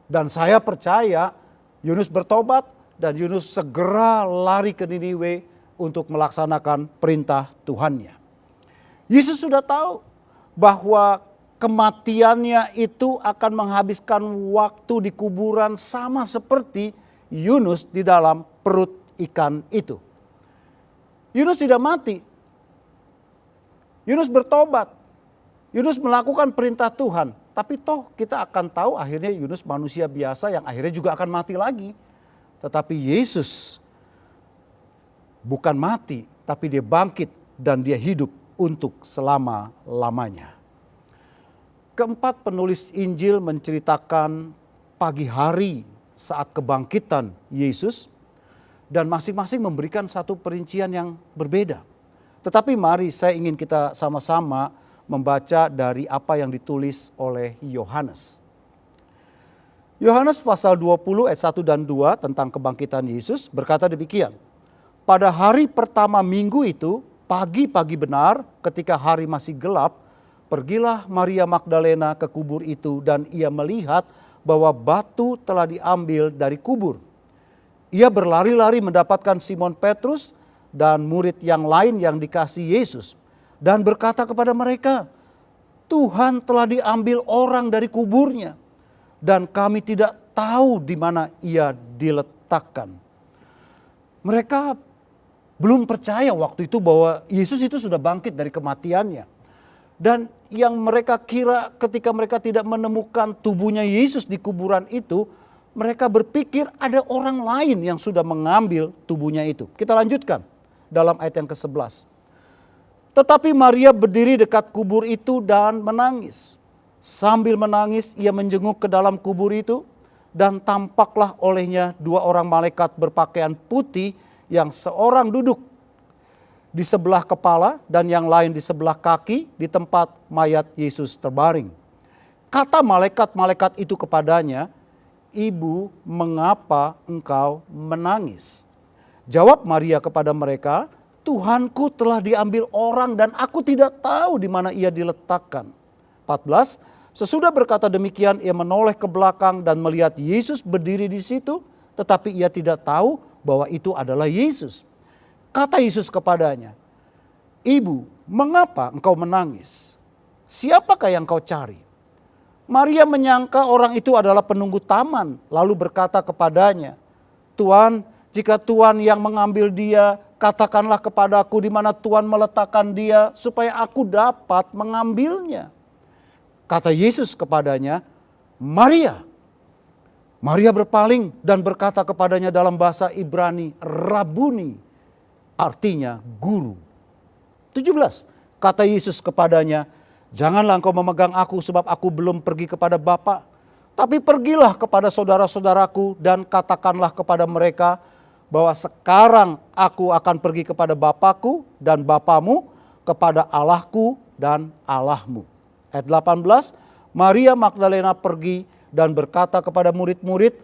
Dan saya percaya Yunus bertobat dan Yunus segera lari ke Niniwe untuk melaksanakan perintah Tuhannya. Yesus sudah tahu bahwa kematiannya itu akan menghabiskan waktu di kuburan sama seperti Yunus di dalam perut ikan itu. Yunus tidak mati. Yunus bertobat. Yunus melakukan perintah Tuhan. Tapi toh kita akan tahu akhirnya Yunus manusia biasa yang akhirnya juga akan mati lagi. Tetapi Yesus bukan mati, tapi dia bangkit dan dia hidup untuk selama-lamanya. Keempat, penulis Injil menceritakan pagi hari saat kebangkitan Yesus, dan masing-masing memberikan satu perincian yang berbeda. Tetapi mari saya ingin kita sama-sama membaca dari apa yang ditulis oleh Yohanes. Yohanes pasal 20 ayat 1 dan 2 tentang kebangkitan Yesus berkata demikian. Pada hari pertama minggu itu, pagi-pagi benar ketika hari masih gelap, pergilah Maria Magdalena ke kubur itu dan ia melihat bahwa batu telah diambil dari kubur. Ia berlari-lari mendapatkan Simon Petrus dan murid yang lain yang dikasihi Yesus. Dan berkata kepada mereka, Tuhan telah diambil orang dari kuburnya. Dan kami tidak tahu di mana ia diletakkan. Mereka belum percaya waktu itu bahwa Yesus itu sudah bangkit dari kematiannya. Dan yang mereka kira ketika mereka tidak menemukan tubuhnya Yesus di kuburan itu, mereka berpikir ada orang lain yang sudah mengambil tubuhnya itu. Kita lanjutkan dalam ayat yang ke-11. Tetapi Maria berdiri dekat kubur itu dan menangis. Sambil menangis ia menjenguk ke dalam kubur itu, dan tampaklah olehnya 2 orang malaikat berpakaian putih, yang seorang duduk di sebelah kepala dan yang lain di sebelah kaki di tempat mayat Yesus terbaring. Kata malaikat-malaikat itu kepadanya, "Ibu, mengapa engkau menangis?" Jawab Maria kepada mereka, "Tuhanku telah diambil orang dan aku tidak tahu di mana ia diletakkan." 14. Sesudah berkata demikian, ia menoleh ke belakang dan melihat Yesus berdiri di situ, tetapi ia tidak tahu bahwa itu adalah Yesus. Kata Yesus kepadanya, "Ibu, mengapa engkau menangis? Siapakah yang kau cari?" Maria menyangka orang itu adalah penunggu taman, lalu berkata kepadanya, "Tuan, jika Tuan yang mengambil dia, katakanlah kepadaku di mana Tuan meletakkan dia, supaya aku dapat mengambilnya." Kata Yesus kepadanya, "Maria." Maria berpaling dan berkata kepadanya dalam bahasa Ibrani, "Rabuni," artinya guru. 17. Kata Yesus kepadanya, "Janganlah engkau memegang aku sebab aku belum pergi kepada Bapa. Tapi pergilah kepada saudara-saudaraku dan katakanlah kepada mereka bahwa sekarang aku akan pergi kepada Bapakku dan Bapamu, kepada Allahku dan Allahmu." Ayat 18, Maria Magdalena pergi dan berkata kepada murid-murid,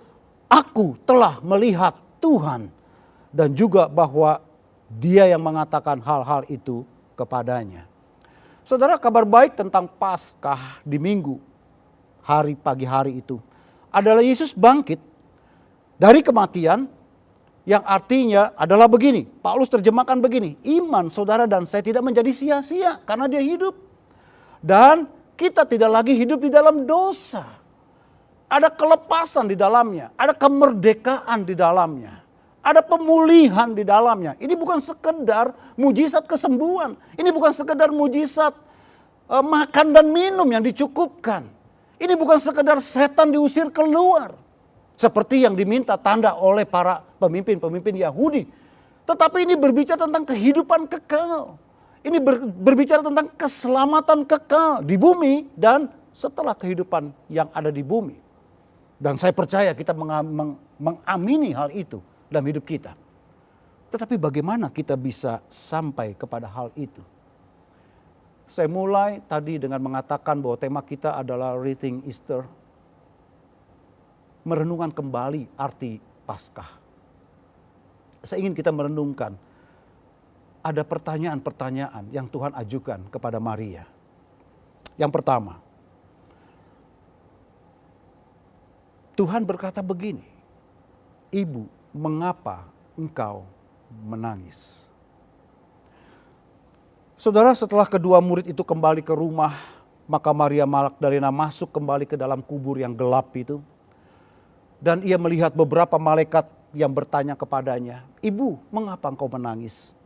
"Aku telah melihat Tuhan." Dan juga bahwa dia yang mengatakan hal-hal itu kepadanya. Saudara, kabar baik tentang Paskah di Minggu, hari pagi hari itu, adalah Yesus bangkit dari kematian, yang artinya adalah begini. Paulus terjemahkan begini, iman saudara dan saya tidak menjadi sia-sia karena dia hidup. Dan kita tidak lagi hidup di dalam dosa. Ada kelepasan di dalamnya, ada kemerdekaan di dalamnya, ada pemulihan di dalamnya. Ini bukan sekedar mujizat kesembuhan, ini bukan sekedar mujizat makan dan minum yang dicukupkan. Ini bukan sekedar setan diusir keluar, seperti yang diminta tanda oleh para pemimpin-pemimpin Yahudi. Tetapi ini berbicara tentang kehidupan kekal. Ini berbicara tentang keselamatan kekal di bumi dan setelah kehidupan yang ada di bumi. Dan saya percaya kita mengamini hal itu dalam hidup kita. Tetapi bagaimana kita bisa sampai kepada hal itu? Saya mulai tadi dengan mengatakan bahwa tema kita adalah Rethink Easter. Merenungkan kembali arti Paskah. Saya ingin kita merenungkan. Ada pertanyaan-pertanyaan yang Tuhan ajukan kepada Maria. Yang pertama, Tuhan berkata begini, "Ibu, mengapa engkau menangis?" Saudara, setelah kedua murid itu kembali ke rumah, maka Maria Magdalena masuk kembali ke dalam kubur yang gelap itu. Dan ia melihat beberapa malaikat yang bertanya kepadanya, "Ibu, mengapa engkau menangis?"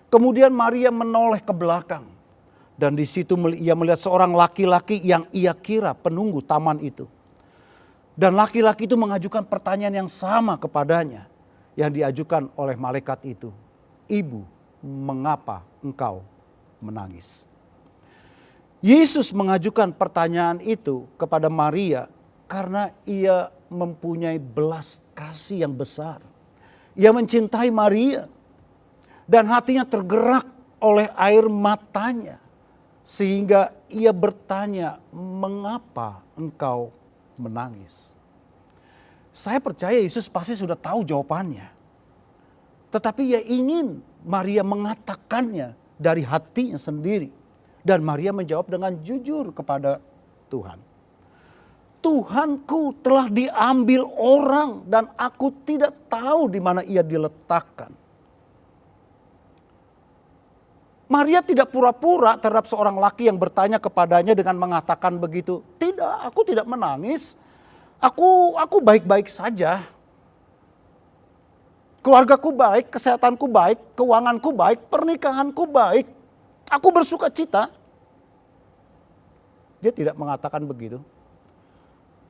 Kemudian Maria menoleh ke belakang. Dan di situ ia melihat seorang laki-laki yang ia kira penunggu taman itu. Dan laki-laki itu mengajukan pertanyaan yang sama kepadanya yang diajukan oleh malaikat itu. "Ibu, mengapa engkau menangis?" Yesus mengajukan pertanyaan itu kepada Maria karena ia mempunyai belas kasih yang besar. Ia mencintai Maria dan hatinya tergerak oleh air matanya sehingga ia bertanya, "Mengapa engkau menangis?" Saya percaya Yesus pasti sudah tahu jawabannya. Tetapi ia ingin Maria mengatakannya dari hatinya sendiri. Dan Maria menjawab dengan jujur kepada Tuhan. "Tuhanku telah diambil orang dan aku tidak tahu di mana ia diletakkan." Maria tidak pura-pura terhadap seorang laki yang bertanya kepadanya dengan mengatakan begitu. "Tidak, aku tidak menangis. Aku baik-baik saja. Keluargaku baik, kesehatanku baik, keuanganku baik, pernikahanku baik. Aku bersuka cita." Dia tidak mengatakan begitu.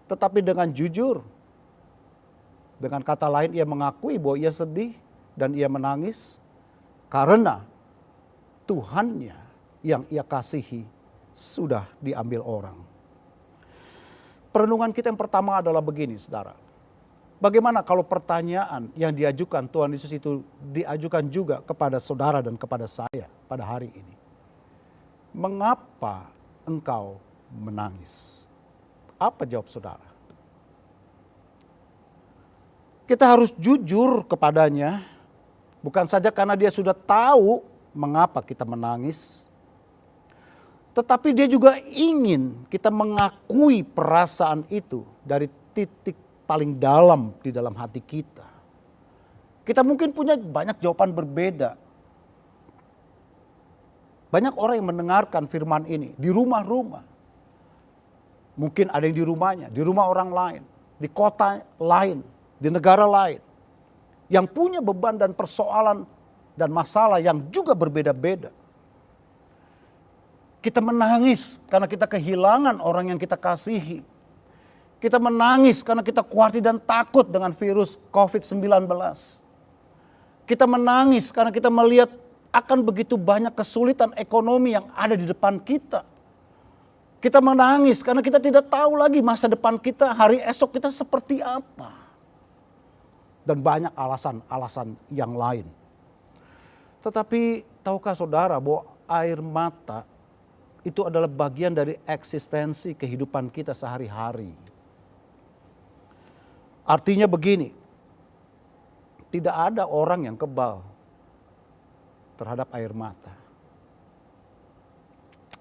Tetapi dengan jujur, dengan kata lain ia mengakui bahwa ia sedih dan ia menangis karena Tuhannya yang ia kasihi sudah diambil orang. Perenungan kita yang pertama adalah begini, saudara. Bagaimana kalau pertanyaan yang diajukan Tuhan Yesus itu diajukan juga kepada saudara dan kepada saya pada hari ini? Mengapa engkau menangis? Apa jawab saudara? Kita harus jujur kepadanya, bukan saja karena dia sudah tahu mengapa kita menangis, tetapi dia juga ingin kita mengakui perasaan itu dari titik paling dalam di dalam hati kita. Kita mungkin punya banyak jawaban berbeda. Banyak orang yang mendengarkan firman ini di rumah-rumah. Mungkin ada yang di rumahnya, di rumah orang lain, di kota lain, di negara lain. Yang punya beban dan persoalan dan masalah yang juga berbeda-beda. Kita menangis karena kita kehilangan orang yang kita kasihi. Kita menangis karena kita khawatir dan takut dengan virus COVID-19. Kita menangis karena kita melihat akan begitu banyak kesulitan ekonomi yang ada di depan kita. Kita menangis karena kita tidak tahu lagi masa depan kita, hari esok kita seperti apa. Dan banyak alasan-alasan yang lain. Tetapi tahukah saudara bahwa air mata itu adalah bagian dari eksistensi kehidupan kita sehari-hari. Artinya begini, tidak ada orang yang kebal terhadap air mata.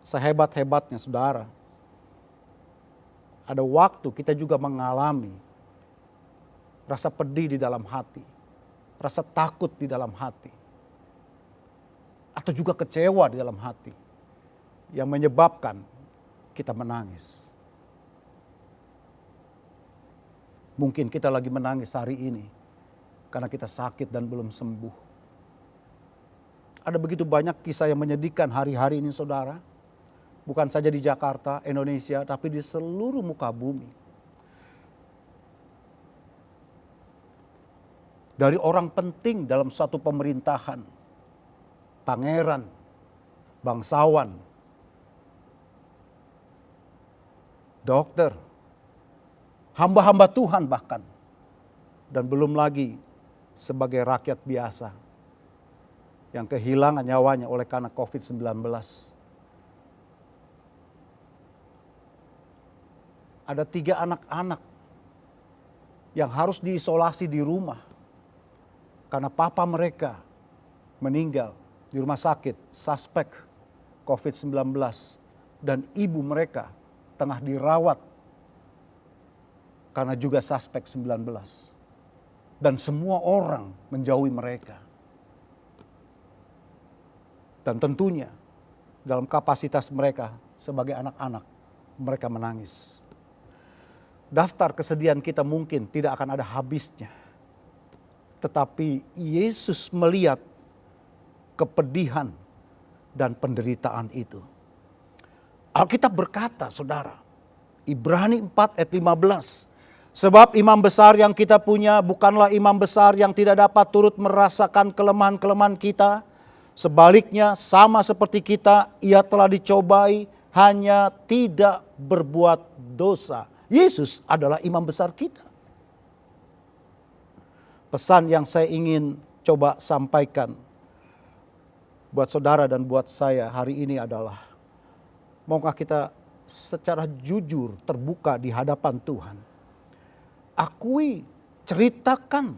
Sehebat-hebatnya saudara, ada waktu kita juga mengalami rasa pedih di dalam hati, rasa takut di dalam hati, atau juga kecewa di dalam hati yang menyebabkan kita menangis. Mungkin kita lagi menangis hari ini karena kita sakit dan belum sembuh. Ada begitu banyak kisah yang menyedihkan hari-hari ini saudara. Bukan saja di Jakarta, Indonesia, tapi di seluruh muka bumi. Dari orang penting dalam suatu pemerintahan, pangeran, bangsawan, dokter, hamba-hamba Tuhan bahkan. Dan belum lagi sebagai rakyat biasa yang kehilangan nyawanya oleh karena COVID-19. Ada 3 anak-anak yang harus diisolasi di rumah karena papa mereka meninggal di rumah sakit suspek COVID-19 dan ibu mereka tengah dirawat karena juga suspek 19. Dan semua orang menjauhi mereka. Dan tentunya dalam kapasitas mereka sebagai anak-anak, mereka menangis. Daftar kesedihan kita mungkin tidak akan ada habisnya. Tetapi Yesus melihat kepedihan dan penderitaan itu. Alkitab berkata, saudara, Ibrani 4 ayat 15. Sebab imam besar yang kita punya bukanlah imam besar yang tidak dapat turut merasakan kelemahan-kelemahan kita. Sebaliknya sama seperti kita, ia telah dicobai hanya tidak berbuat dosa. Yesus adalah imam besar kita. Pesan yang saya ingin coba sampaikan buat saudara dan buat saya hari ini adalah, maukah kita secara jujur terbuka di hadapan Tuhan. Akui, ceritakan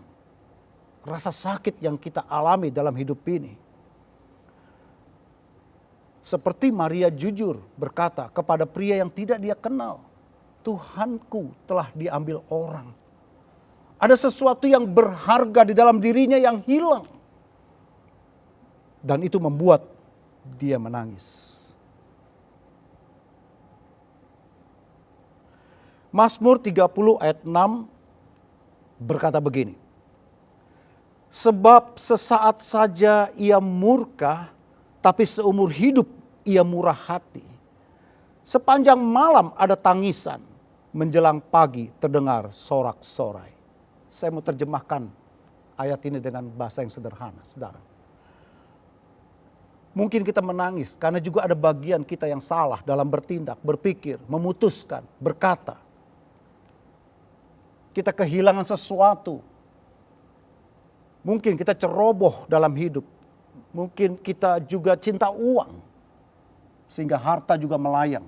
rasa sakit yang kita alami dalam hidup ini. Seperti Maria jujur berkata kepada pria yang tidak dia kenal, Tuhanku telah diambil orang. Ada sesuatu yang berharga di dalam dirinya yang hilang. Dan itu membuat dia menangis. Mazmur 30 ayat 6 berkata begini. Sebab sesaat saja ia murka, tapi seumur hidup ia murah hati. Sepanjang malam ada tangisan, menjelang pagi terdengar sorak-sorai. Saya mau terjemahkan ayat ini dengan bahasa yang sederhana, saudara. Mungkin kita menangis karena juga ada bagian kita yang salah dalam bertindak, berpikir, memutuskan, berkata. Kita kehilangan sesuatu. Mungkin kita ceroboh dalam hidup. Mungkin kita juga cinta uang. Sehingga harta juga melayang.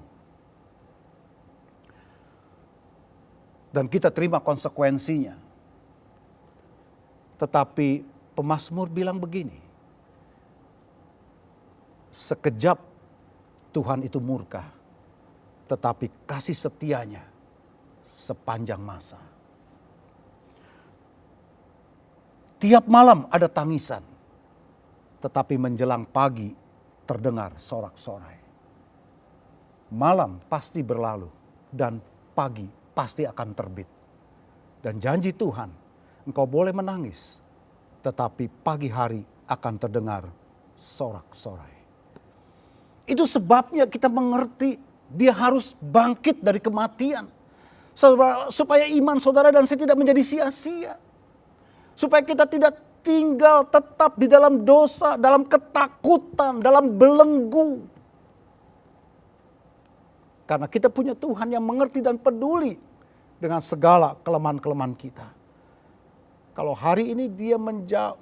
Dan kita terima konsekuensinya. Tetapi pemazmur bilang begini. Sekejap Tuhan itu murka, tetapi kasih setianya sepanjang masa. Tiap malam ada tangisan, tetapi menjelang pagi terdengar sorak-sorai. Malam pasti berlalu dan pagi pasti akan terbit. Dan janji Tuhan, engkau boleh menangis, tetapi pagi hari akan terdengar sorak-sorai. Itu sebabnya kita mengerti dia harus bangkit dari kematian. Supaya iman saudara dan saya tidak menjadi sia-sia. Supaya kita tidak tinggal tetap di dalam dosa, dalam ketakutan, dalam belenggu. Karena kita punya Tuhan yang mengerti dan peduli dengan segala kelemahan-kelemahan kita. Kalau hari ini dia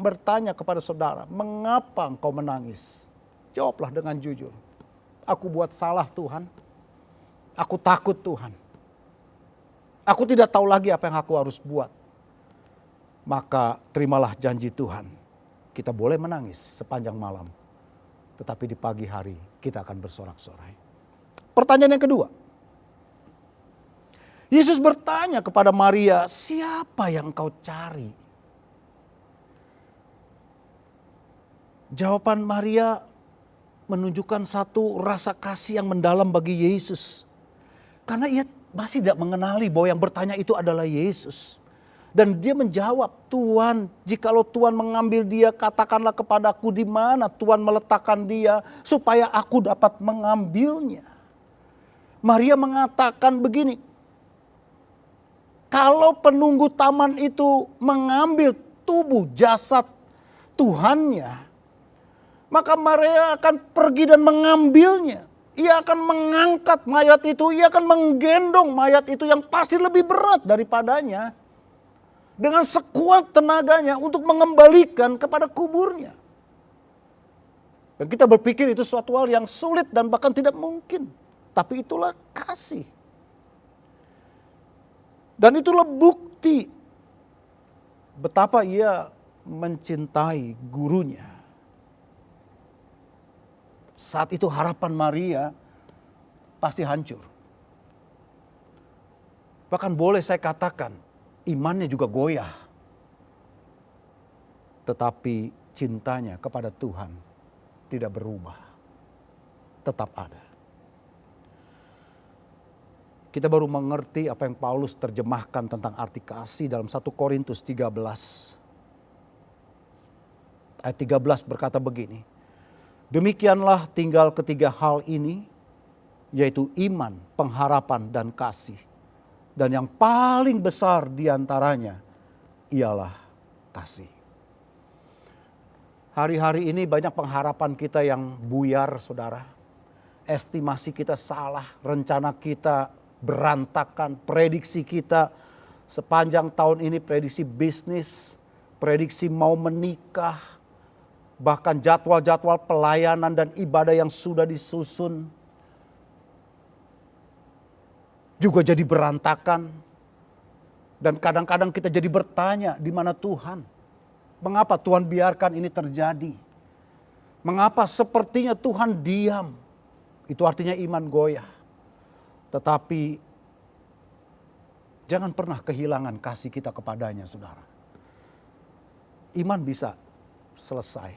bertanya kepada saudara, mengapa engkau menangis? Jawablah dengan jujur. Aku buat salah Tuhan. Aku takut Tuhan. Aku tidak tahu lagi apa yang aku harus buat. Maka terimalah janji Tuhan. Kita boleh menangis sepanjang malam. Tetapi di pagi hari kita akan bersorak-sorai. Pertanyaan yang kedua. Yesus bertanya kepada Maria, siapa yang kau cari? Jawaban Maria menunjukkan satu rasa kasih yang mendalam bagi Yesus. Karena ia masih tidak mengenali bahwa yang bertanya itu adalah Yesus. Dan dia menjawab, Tuhan, jikalau Tuhan mengambil dia, katakanlah kepadaku di mana Tuhan meletakkan dia supaya aku dapat mengambilnya. Maria mengatakan begini, kalau penunggu taman itu mengambil tubuh jasad Tuhannya, maka Maria akan pergi dan mengambilnya. Ia akan mengangkat mayat itu, ia akan menggendong mayat itu yang pasti lebih berat daripadanya. Dengan sekuat tenaganya untuk mengembalikan kepada kuburnya. Dan kita berpikir itu suatu hal yang sulit dan bahkan tidak mungkin. Tapi itulah kasih. Dan itulah bukti betapa ia mencintai gurunya. Saat itu harapan Maria pasti hancur. Bahkan boleh saya katakan imannya juga goyah. Tetapi cintanya kepada Tuhan tidak berubah. Tetap ada. Kita baru mengerti apa yang Paulus terjemahkan tentang arti kasih dalam 1 Korintus 13. Ayat 13 berkata begini. Demikianlah tinggal ketiga hal ini, yaitu iman, pengharapan, dan kasih. Dan yang paling besar diantaranya ialah kasih. Hari-hari ini banyak pengharapan kita yang buyar, saudara. Estimasi kita salah, rencana kita berantakan, prediksi kita sepanjang tahun ini, prediksi bisnis, prediksi mau menikah, bahkan jadwal-jadwal pelayanan dan ibadah yang sudah disusun juga jadi berantakan. Dan kadang-kadang kita jadi bertanya, di mana Tuhan? Mengapa Tuhan biarkan ini terjadi? Mengapa sepertinya Tuhan diam? Itu artinya iman goyah. Tetapi jangan pernah kehilangan kasih kita kepadanya, saudara. Iman bisa selesai.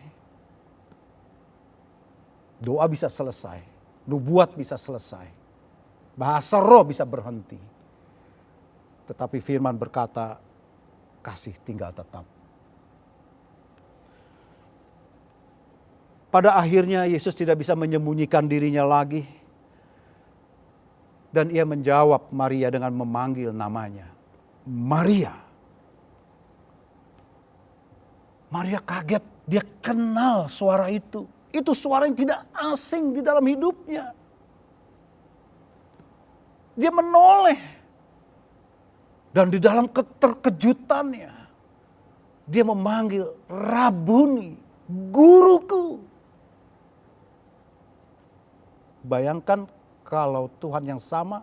Doa bisa selesai. Nubuat bisa selesai. Bahasa roh bisa berhenti. Tetapi firman berkata, kasih tinggal tetap. Pada akhirnya Yesus tidak bisa menyembunyikan dirinya lagi. Dan ia menjawab Maria dengan memanggil namanya. Maria. Maria kaget, dia kenal suara itu. Itu suara yang tidak asing di dalam hidupnya. Dia menoleh. Dan di dalam keterkejutannya, dia memanggil Rabuni, guruku. Bayangkan kalau Tuhan yang sama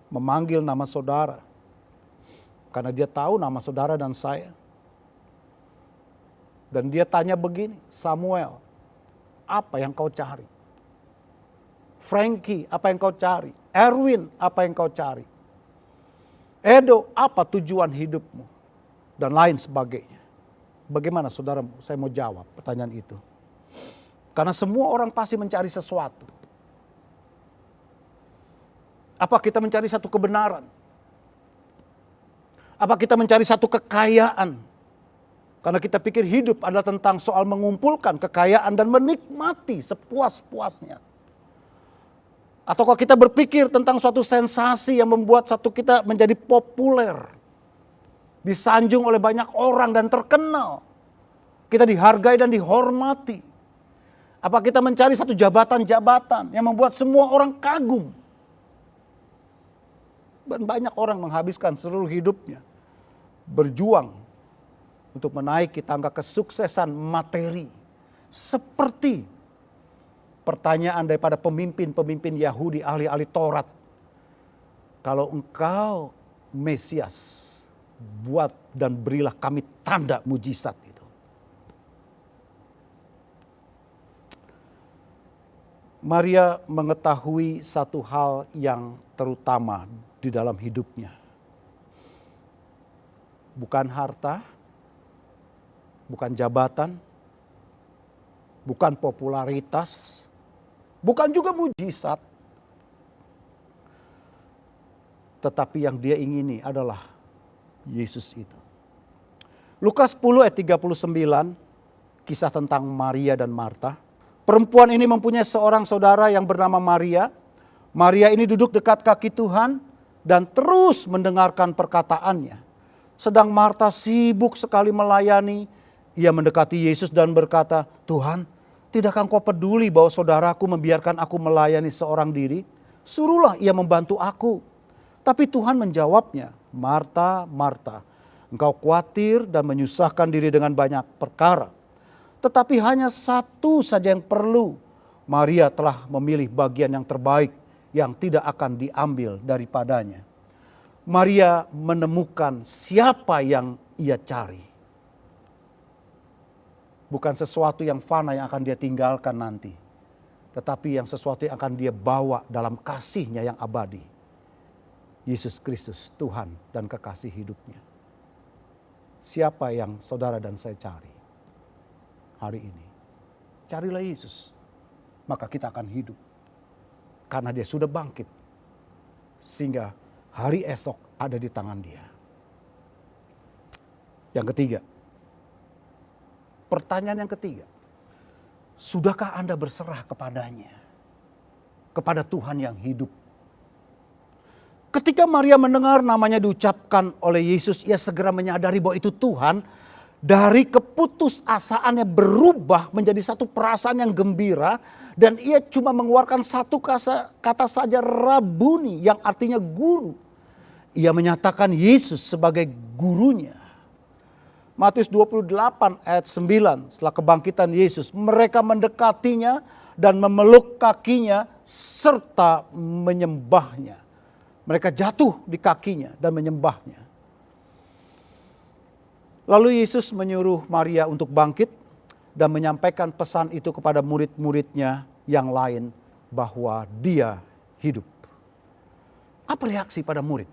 memanggil nama saudara. Karena dia tahu nama saudara dan saya. Dan dia tanya begini, Samuel, apa yang kau cari? Frankie, apa yang kau cari? Erwin, apa yang kau cari? Edo, apa tujuan hidupmu? Dan lain sebagainya. Bagaimana saudara, saya mau jawab pertanyaan itu. Karena semua orang pasti mencari sesuatu. Apa kita mencari satu kebenaran? Apa kita mencari satu kekayaan? Karena kita pikir hidup adalah tentang soal mengumpulkan kekayaan dan menikmati sepuas-puasnya. Ataukah kita berpikir tentang suatu sensasi yang membuat satu kita menjadi populer. Disanjung oleh banyak orang dan terkenal. Kita dihargai dan dihormati. Apa kita mencari satu jabatan-jabatan yang membuat semua orang kagum. Dan banyak orang menghabiskan seluruh hidupnya berjuang untuk menaiki tangga kesuksesan materi. Seperti pertanyaan daripada pemimpin-pemimpin Yahudi, ahli-ahli Taurat. Kalau engkau Mesias, buat dan berilah kami tanda mujizat itu. Maria mengetahui satu hal yang terutama di dalam hidupnya. Bukan harta, bukan jabatan, bukan popularitas, bukan juga mujizat. Tetapi yang dia ingini adalah Yesus itu. Lukas 10 ayat 39, kisah tentang Maria dan Marta. Perempuan ini mempunyai seorang saudara yang bernama Maria. Maria ini duduk dekat kaki Tuhan dan terus mendengarkan perkataannya. Sedang Marta sibuk sekali melayani. Ia mendekati Yesus dan berkata, Tuhan, tidakkah engkau peduli bahwa saudaraku membiarkan aku melayani seorang diri? Suruhlah ia membantu aku. Tapi Tuhan menjawabnya, Marta, Marta, engkau khawatir dan menyusahkan diri dengan banyak perkara. Tetapi hanya satu saja yang perlu. Maria telah memilih bagian yang terbaik yang tidak akan diambil daripadanya. Maria menemukan siapa yang ia cari. Bukan sesuatu yang fana yang akan dia tinggalkan nanti. Tetapi yang sesuatu yang akan dia bawa dalam kasihnya yang abadi. Yesus Kristus, Tuhan dan kekasih hidupnya. Siapa yang saudara dan saya cari hari ini? Carilah Yesus. Maka kita akan hidup. Karena dia sudah bangkit. Sehingga hari esok ada di tangan dia. Yang ketiga. Pertanyaan yang ketiga. Sudahkah Anda berserah kepadanya? Kepada Tuhan yang hidup. Ketika Maria mendengar namanya diucapkan oleh Yesus, ia segera menyadari bahwa itu Tuhan. Dari keputusasaannya berubah menjadi satu perasaan yang gembira. Dan ia cuma mengeluarkan satu kata saja, Rabuni, yang artinya guru. Ia menyatakan Yesus sebagai gurunya. Matius 28 ayat 9, setelah kebangkitan Yesus, mereka mendekatinya dan memeluk kakinya serta menyembahnya. Mereka jatuh di kakinya dan menyembahnya. Lalu Yesus menyuruh Maria untuk bangkit dan menyampaikan pesan itu kepada murid-muridnya yang lain bahwa dia hidup. Apa reaksi pada murid?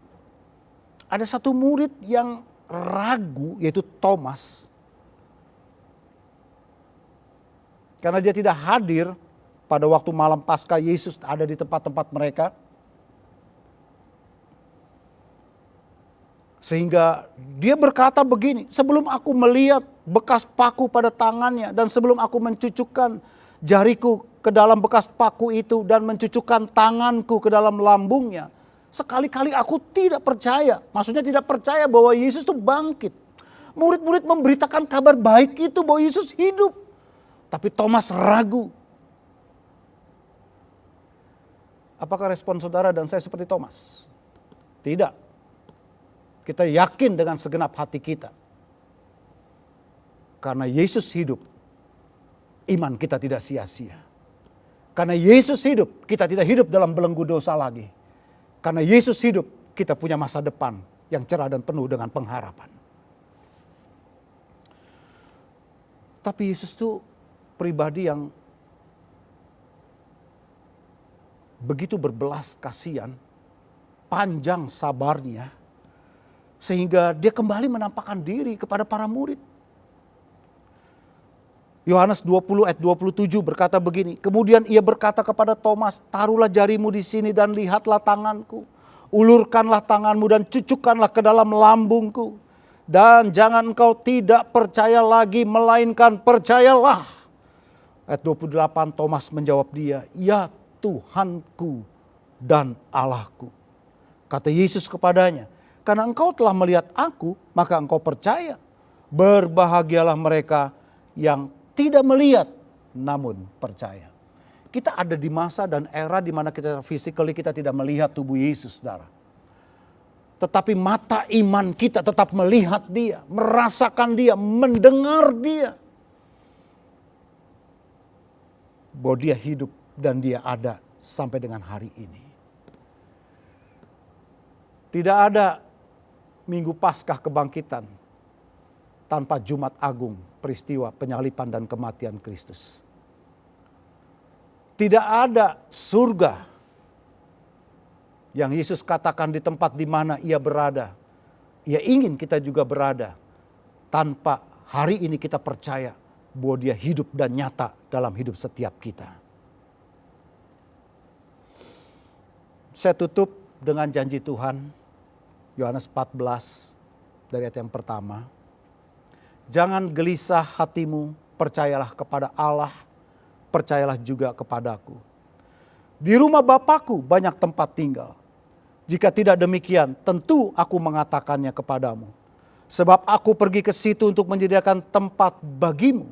Ada satu murid yang ragu, yaitu Thomas. Karena dia tidak hadir pada waktu malam Paskah Yesus ada di tempat-tempat mereka. Sehingga dia berkata begini, sebelum aku melihat bekas paku pada tangannya dan sebelum aku mencucukkan jariku ke dalam bekas paku itu dan mencucukkan tanganku ke dalam lambungnya, sekali-kali aku tidak percaya. Maksudnya tidak percaya bahwa Yesus itu bangkit. Murid-murid memberitakan kabar baik itu bahwa Yesus hidup. Tapi Thomas ragu. Apakah respon saudara dan saya seperti Thomas? Tidak. Kita yakin dengan segenap hati kita. Karena Yesus hidup, iman kita tidak sia-sia. Karena Yesus hidup, kita tidak hidup dalam belenggu dosa lagi. Karena Yesus hidup, kita punya masa depan yang cerah dan penuh dengan pengharapan. Tapi Yesus itu pribadi yang begitu berbelas kasihan, panjang sabarnya, sehingga dia kembali menampakkan diri kepada para murid. Yohanes 20 ayat 27 berkata begini, kemudian ia berkata kepada Thomas, taruhlah jarimu di sini dan lihatlah tanganku. Ulurkanlah tanganmu dan cucukkanlah ke dalam lambungku. Dan jangan engkau tidak percaya lagi, melainkan percayalah. Ayat 28 Thomas menjawab dia, ya Tuhanku dan Allahku. Kata Yesus kepadanya, karena engkau telah melihat aku, maka engkau percaya. Berbahagialah mereka yang tidak melihat namun percaya. Kita ada di masa dan era di mana kita physically kita tidak melihat tubuh Yesus, saudara. Tetapi mata iman kita tetap melihat dia, merasakan dia, mendengar dia. Bahwa dia hidup dan dia ada sampai dengan hari ini. Tidak ada Minggu Paskah kebangkitan tanpa Jumat Agung, peristiwa penyaliban dan kematian Kristus. Tidak ada surga yang Yesus katakan di tempat di mana ia berada. Ia ingin kita juga berada tanpa hari ini kita percaya bahwa dia hidup dan nyata dalam hidup setiap kita. Saya tutup dengan janji Tuhan, Yohanes 14 dari ayat yang pertama. Jangan gelisah hatimu, percayalah kepada Allah, percayalah juga kepadaku. Di rumah Bapakku banyak tempat tinggal. Jika tidak demikian, tentu aku mengatakannya kepadamu. Sebab aku pergi ke situ untuk menyediakan tempat bagimu.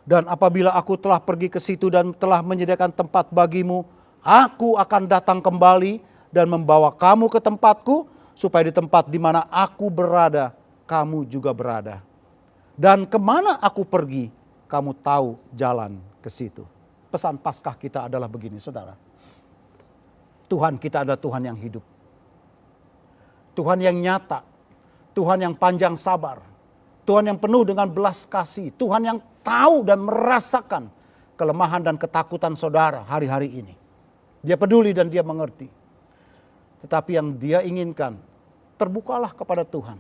Dan apabila aku telah pergi ke situ dan telah menyediakan tempat bagimu, aku akan datang kembali dan membawa kamu ke tempatku, supaya di tempat di mana aku berada, kamu juga berada. Dan kemana aku pergi, kamu tahu jalan ke situ. Pesan Paskah kita adalah begini, saudara. Tuhan kita adalah Tuhan yang hidup. Tuhan yang nyata. Tuhan yang panjang sabar. Tuhan yang penuh dengan belas kasih. Tuhan yang tahu dan merasakan kelemahan dan ketakutan saudara hari-hari ini. Dia peduli dan dia mengerti. Tetapi yang dia inginkan, terbukalah kepada Tuhan.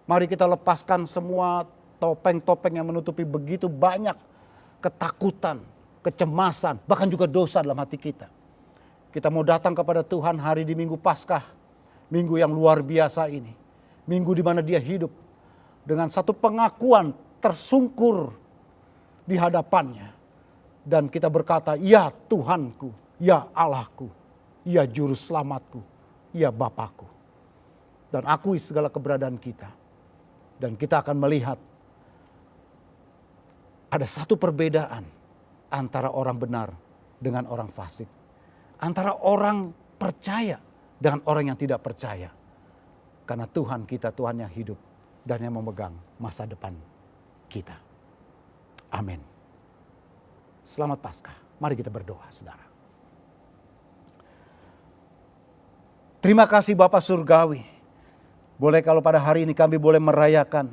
Mari kita lepaskan semua topeng-topeng yang menutupi begitu banyak ketakutan, kecemasan, bahkan juga dosa dalam hati kita. Kita mau datang kepada Tuhan hari di Minggu Paskah, minggu yang luar biasa ini. Minggu di mana dia hidup dengan satu pengakuan tersungkur di hadapannya. Dan kita berkata, ya Tuhanku, ya Allahku, ya Juru Selamatku, ya Bapakku. Dan akui segala keberadaan kita. Dan kita akan melihat ada satu perbedaan antara orang benar dengan orang fasik. Antara orang percaya dengan orang yang tidak percaya. Karena Tuhan kita, Tuhan yang hidup dan yang memegang masa depan kita. Amin. Selamat Paskah. Mari kita berdoa, saudara. Terima kasih Bapa Surgawi. Boleh kalau pada hari ini kami boleh merayakan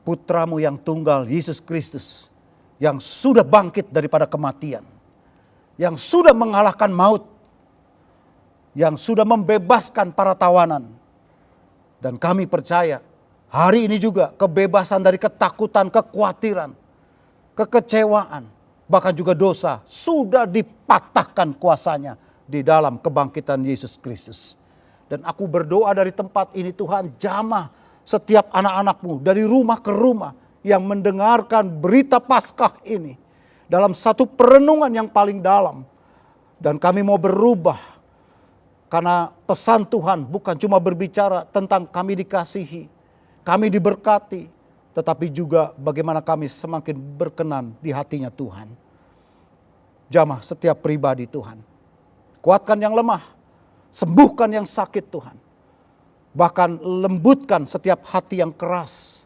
putramu yang tunggal, Yesus Kristus. Yang sudah bangkit daripada kematian. Yang sudah mengalahkan maut. Yang sudah membebaskan para tawanan. Dan kami percaya hari ini juga kebebasan dari ketakutan, kekhawatiran, kekecewaan, bahkan juga dosa sudah dipatahkan kuasanya di dalam kebangkitan Yesus Kristus. Dan aku berdoa dari tempat ini Tuhan, jamah setiap anak-anak-Mu dari rumah ke rumah yang mendengarkan berita Paskah ini dalam satu perenungan yang paling dalam. Dan kami mau berubah karena pesan Tuhan bukan cuma berbicara tentang kami dikasihi, kami diberkati, tetapi juga bagaimana kami semakin berkenan di hatinya Tuhan. Jamah setiap pribadi Tuhan. Kuatkan yang lemah, sembuhkan yang sakit Tuhan. Bahkan lembutkan setiap hati yang keras.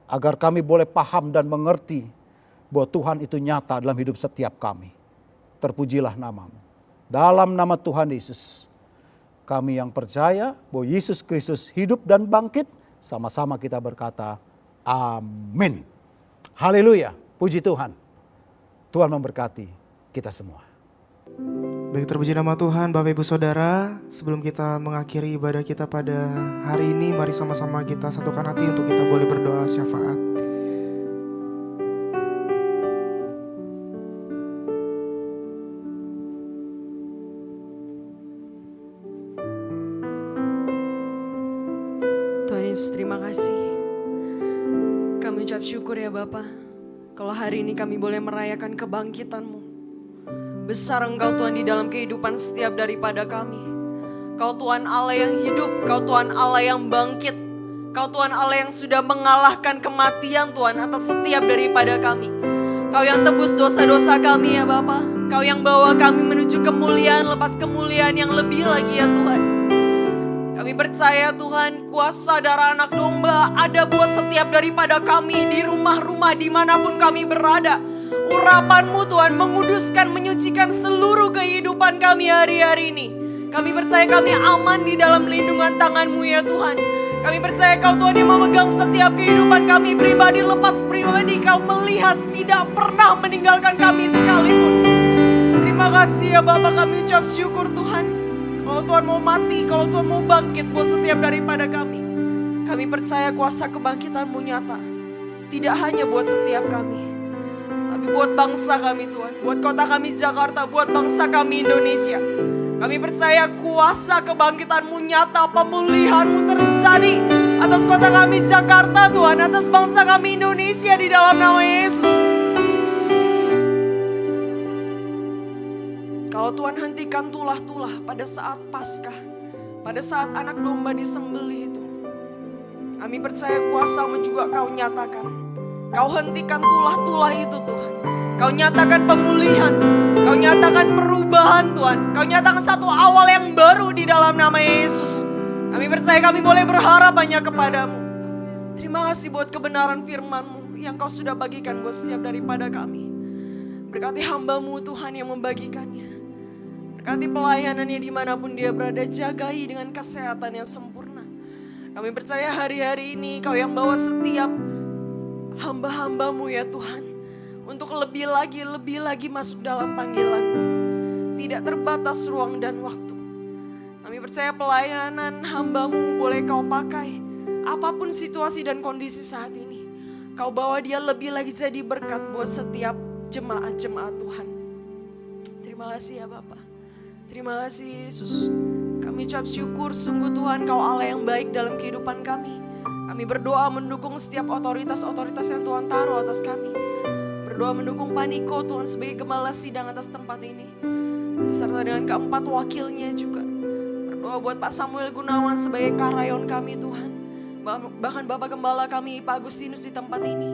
Agar kami boleh paham dan mengerti bahwa Tuhan itu nyata dalam hidup setiap kami. Terpujilah namamu. Dalam nama Tuhan Yesus, kami yang percaya bahwa Yesus Kristus hidup dan bangkit, sama-sama kita berkata, amin. Haleluya, puji Tuhan. Tuhan memberkati kita semua. Baik, terpuji nama Tuhan. Bapak Ibu Saudara, sebelum kita mengakhiri ibadah kita pada hari ini, mari sama-sama kita satukan hati untuk kita boleh berdoa syafaat. Tuhan Yesus, terima kasih. Kami ucap syukur ya Bapa, kalau hari ini kami boleh merayakan kebangkitan-Mu. Besar Engkau Tuhan di dalam kehidupan setiap daripada kami. Kau Tuhan Allah yang hidup, Kau Tuhan Allah yang bangkit. Kau Tuhan Allah yang sudah mengalahkan kematian Tuhan atas setiap daripada kami. Kau yang tebus dosa-dosa kami ya Bapa. Kau yang bawa kami menuju kemuliaan, lepas kemuliaan yang lebih lagi ya Tuhan. Kami percaya Tuhan, kuasa darah anak domba ada buat setiap daripada kami di rumah-rumah dimanapun kami berada. Urapan-Mu Tuhan menguduskan, menyucikan seluruh kehidupan kami hari-hari ini. Kami percaya kami aman di dalam lindungan tangan-Mu ya Tuhan. Kami percaya Kau Tuhan yang memegang setiap kehidupan kami pribadi lepas pribadi. Kau melihat, tidak pernah meninggalkan kami sekalipun. Terima kasih ya Bapa, kami ucap syukur Tuhan. Kalau Tuhan mau mati, kalau Tuhan mau bangkit buat setiap daripada kami. Kami percaya kuasa kebangkitan-Mu nyata. Tidak hanya buat setiap kami, tapi buat bangsa kami Tuhan. Buat kota kami Jakarta, buat bangsa kami Indonesia. Kami percaya kuasa kebangkitan-Mu nyata, pemulihan-Mu terjadi atas kota kami Jakarta Tuhan, atas bangsa kami Indonesia di dalam nama Yesus. Kalau Tuhan hentikan tulah-tulah pada saat Paskah, pada saat anak domba disembelih itu, kami percaya kuasa-Mu juga Kau nyatakan. Kau hentikan tulah-tulah itu Tuhan. Kau nyatakan pemulihan, Kau nyatakan perubahan Tuhan. Kau nyatakan satu awal yang baru di dalam nama Yesus. Kami percaya kami boleh berharap hanya kepadamu. Terima kasih buat kebenaran firman-Mu yang Kau sudah bagikan buat setiap daripada kami. Berkati hamba-Mu Tuhan yang membagikannya. Berkati pelayanannya dimanapun dia berada, jagai dengan kesehatan yang sempurna. Kami percaya hari-hari ini Kau yang bawa setiap hamba-hamba-Mu ya Tuhan, untuk lebih lagi masuk dalam panggilan-Mu. Tidak terbatas ruang dan waktu. Kami percaya pelayanan hamba-Mu boleh Kau pakai. Apapun situasi dan kondisi saat ini, Kau bawa dia lebih lagi jadi berkat buat setiap jemaat-jemaat Tuhan. Terima kasih ya Bapa. Terima kasih Yesus. Kami ucap syukur sungguh Tuhan Kau Allah yang baik dalam kehidupan kami. Kami berdoa mendukung setiap otoritas-otoritas yang Tuhan taruh atas kami. Berdoa mendukung Paniko Tuhan sebagai gembala sidang atas tempat ini, beserta dengan keempat wakilnya juga. Berdoa buat Pak Samuel Gunawan sebagai karayon kami Tuhan. Bahkan Bapak Gembala kami Pak Agustinus di tempat ini.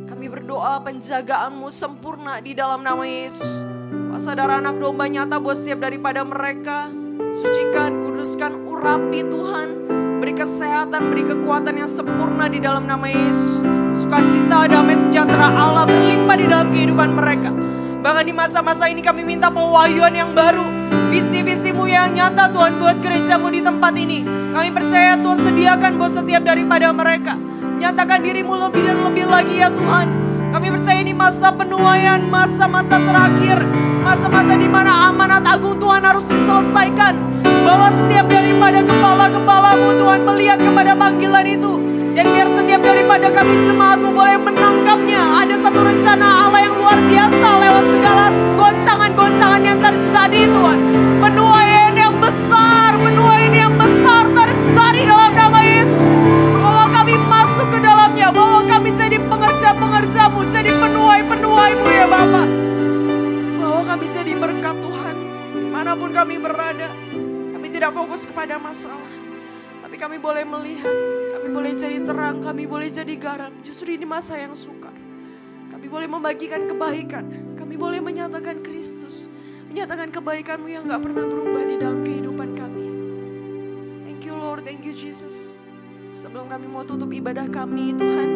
Kami berdoa penjagaan-Mu sempurna di dalam nama Yesus. Kuasa darah anak domba nyata buat setiap daripada mereka. Sucikan, kuduskan, urapi Tuhan. Beri kesehatan, beri kekuatan yang sempurna di dalam nama Yesus. Sukacita, damai sejahtera Allah berlimpah di dalam kehidupan mereka. Bahkan di masa-masa ini kami minta pewahyuan yang baru. Visi-visi-Mu yang nyata Tuhan buat gereja-Mu di tempat ini. Kami percaya Tuhan sediakan buat setiap daripada mereka. Nyatakan diri-Mu lebih dan lebih lagi ya Tuhan. Kami percaya ini masa penuaian, masa-masa terakhir. Masa-masa di mana amanat agung Tuhan harus diselesaikan. Bahwa setiap daripada gembala-gembala-Mu Tuhan melihat kepada panggilan itu. Dan biar setiap daripada kami jemaat-Mu boleh menangkapnya. Ada satu rencana Allah yang luar biasa lewat segala goncangan-goncangan yang terjadi Tuhan. Penuaian yang besar terjadi dalam nama Yesus. Bawa kami masuk ke dalamnya. Bawa kami jadi pengerja-pengerja-Mu, jadi penuai-penuai-Mu ya Bapak. Bawa kami jadi berkat Tuhan. Dimanapun kami berada. Kami tidak fokus kepada masalah. Tapi kami boleh melihat, kami boleh jadi terang, kami boleh jadi garam. Justru ini masa yang sukar. Kami boleh membagikan kebaikan. Kami Kami boleh menyatakan Kristus, menyatakan kebaikan-Mu yang gak pernah berubah di dalam kehidupan kami. Thank you Lord, thank you Jesus. Sebelum kami mau tutup ibadah kami Tuhan,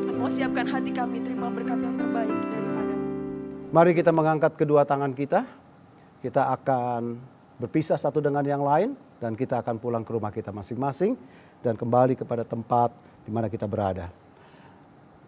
kami mau siapkan hati kami terima berkat yang terbaik daripada-Mu. Mari kita mengangkat kedua tangan kita. Kita akan berpisah satu dengan yang lain dan kita akan pulang ke rumah kita masing-masing dan kembali kepada tempat di mana kita berada.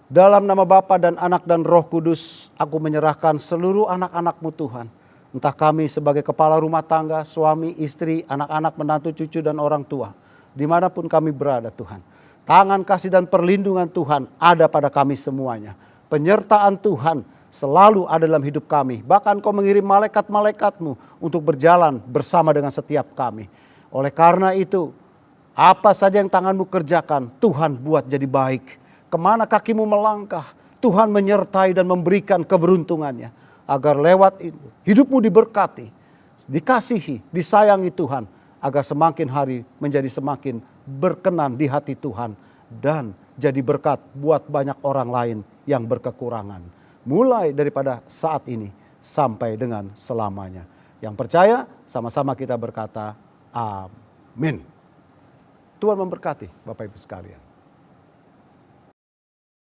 Dalam nama Bapa dan Anak dan Roh Kudus, aku menyerahkan seluruh anak-anak-Mu Tuhan. Entah kami sebagai kepala rumah tangga, suami, istri, anak-anak, menantu, cucu, dan orang tua. Dimanapun kami berada Tuhan. Tangan kasih dan perlindungan Tuhan ada pada kami semuanya. Penyertaan Tuhan selalu ada dalam hidup kami. Bahkan Kau mengirim malaikat-malaikat-Mu untuk berjalan bersama dengan setiap kami. Oleh karena itu, apa saja yang tangan-Mu kerjakan, Tuhan buat jadi baik. Kemana kaki-Mu melangkah, Tuhan menyertai dan memberikan keberuntungannya. Agar lewat itu, hidup-Mu diberkati, dikasihi, disayangi Tuhan. Agar semakin hari menjadi semakin berkenan di hati Tuhan. Dan jadi berkat buat banyak orang lain yang berkekurangan. Mulai daripada saat ini sampai dengan selamanya. Yang percaya sama-sama kita berkata amin. Tuhan memberkati Bapak Ibu sekalian.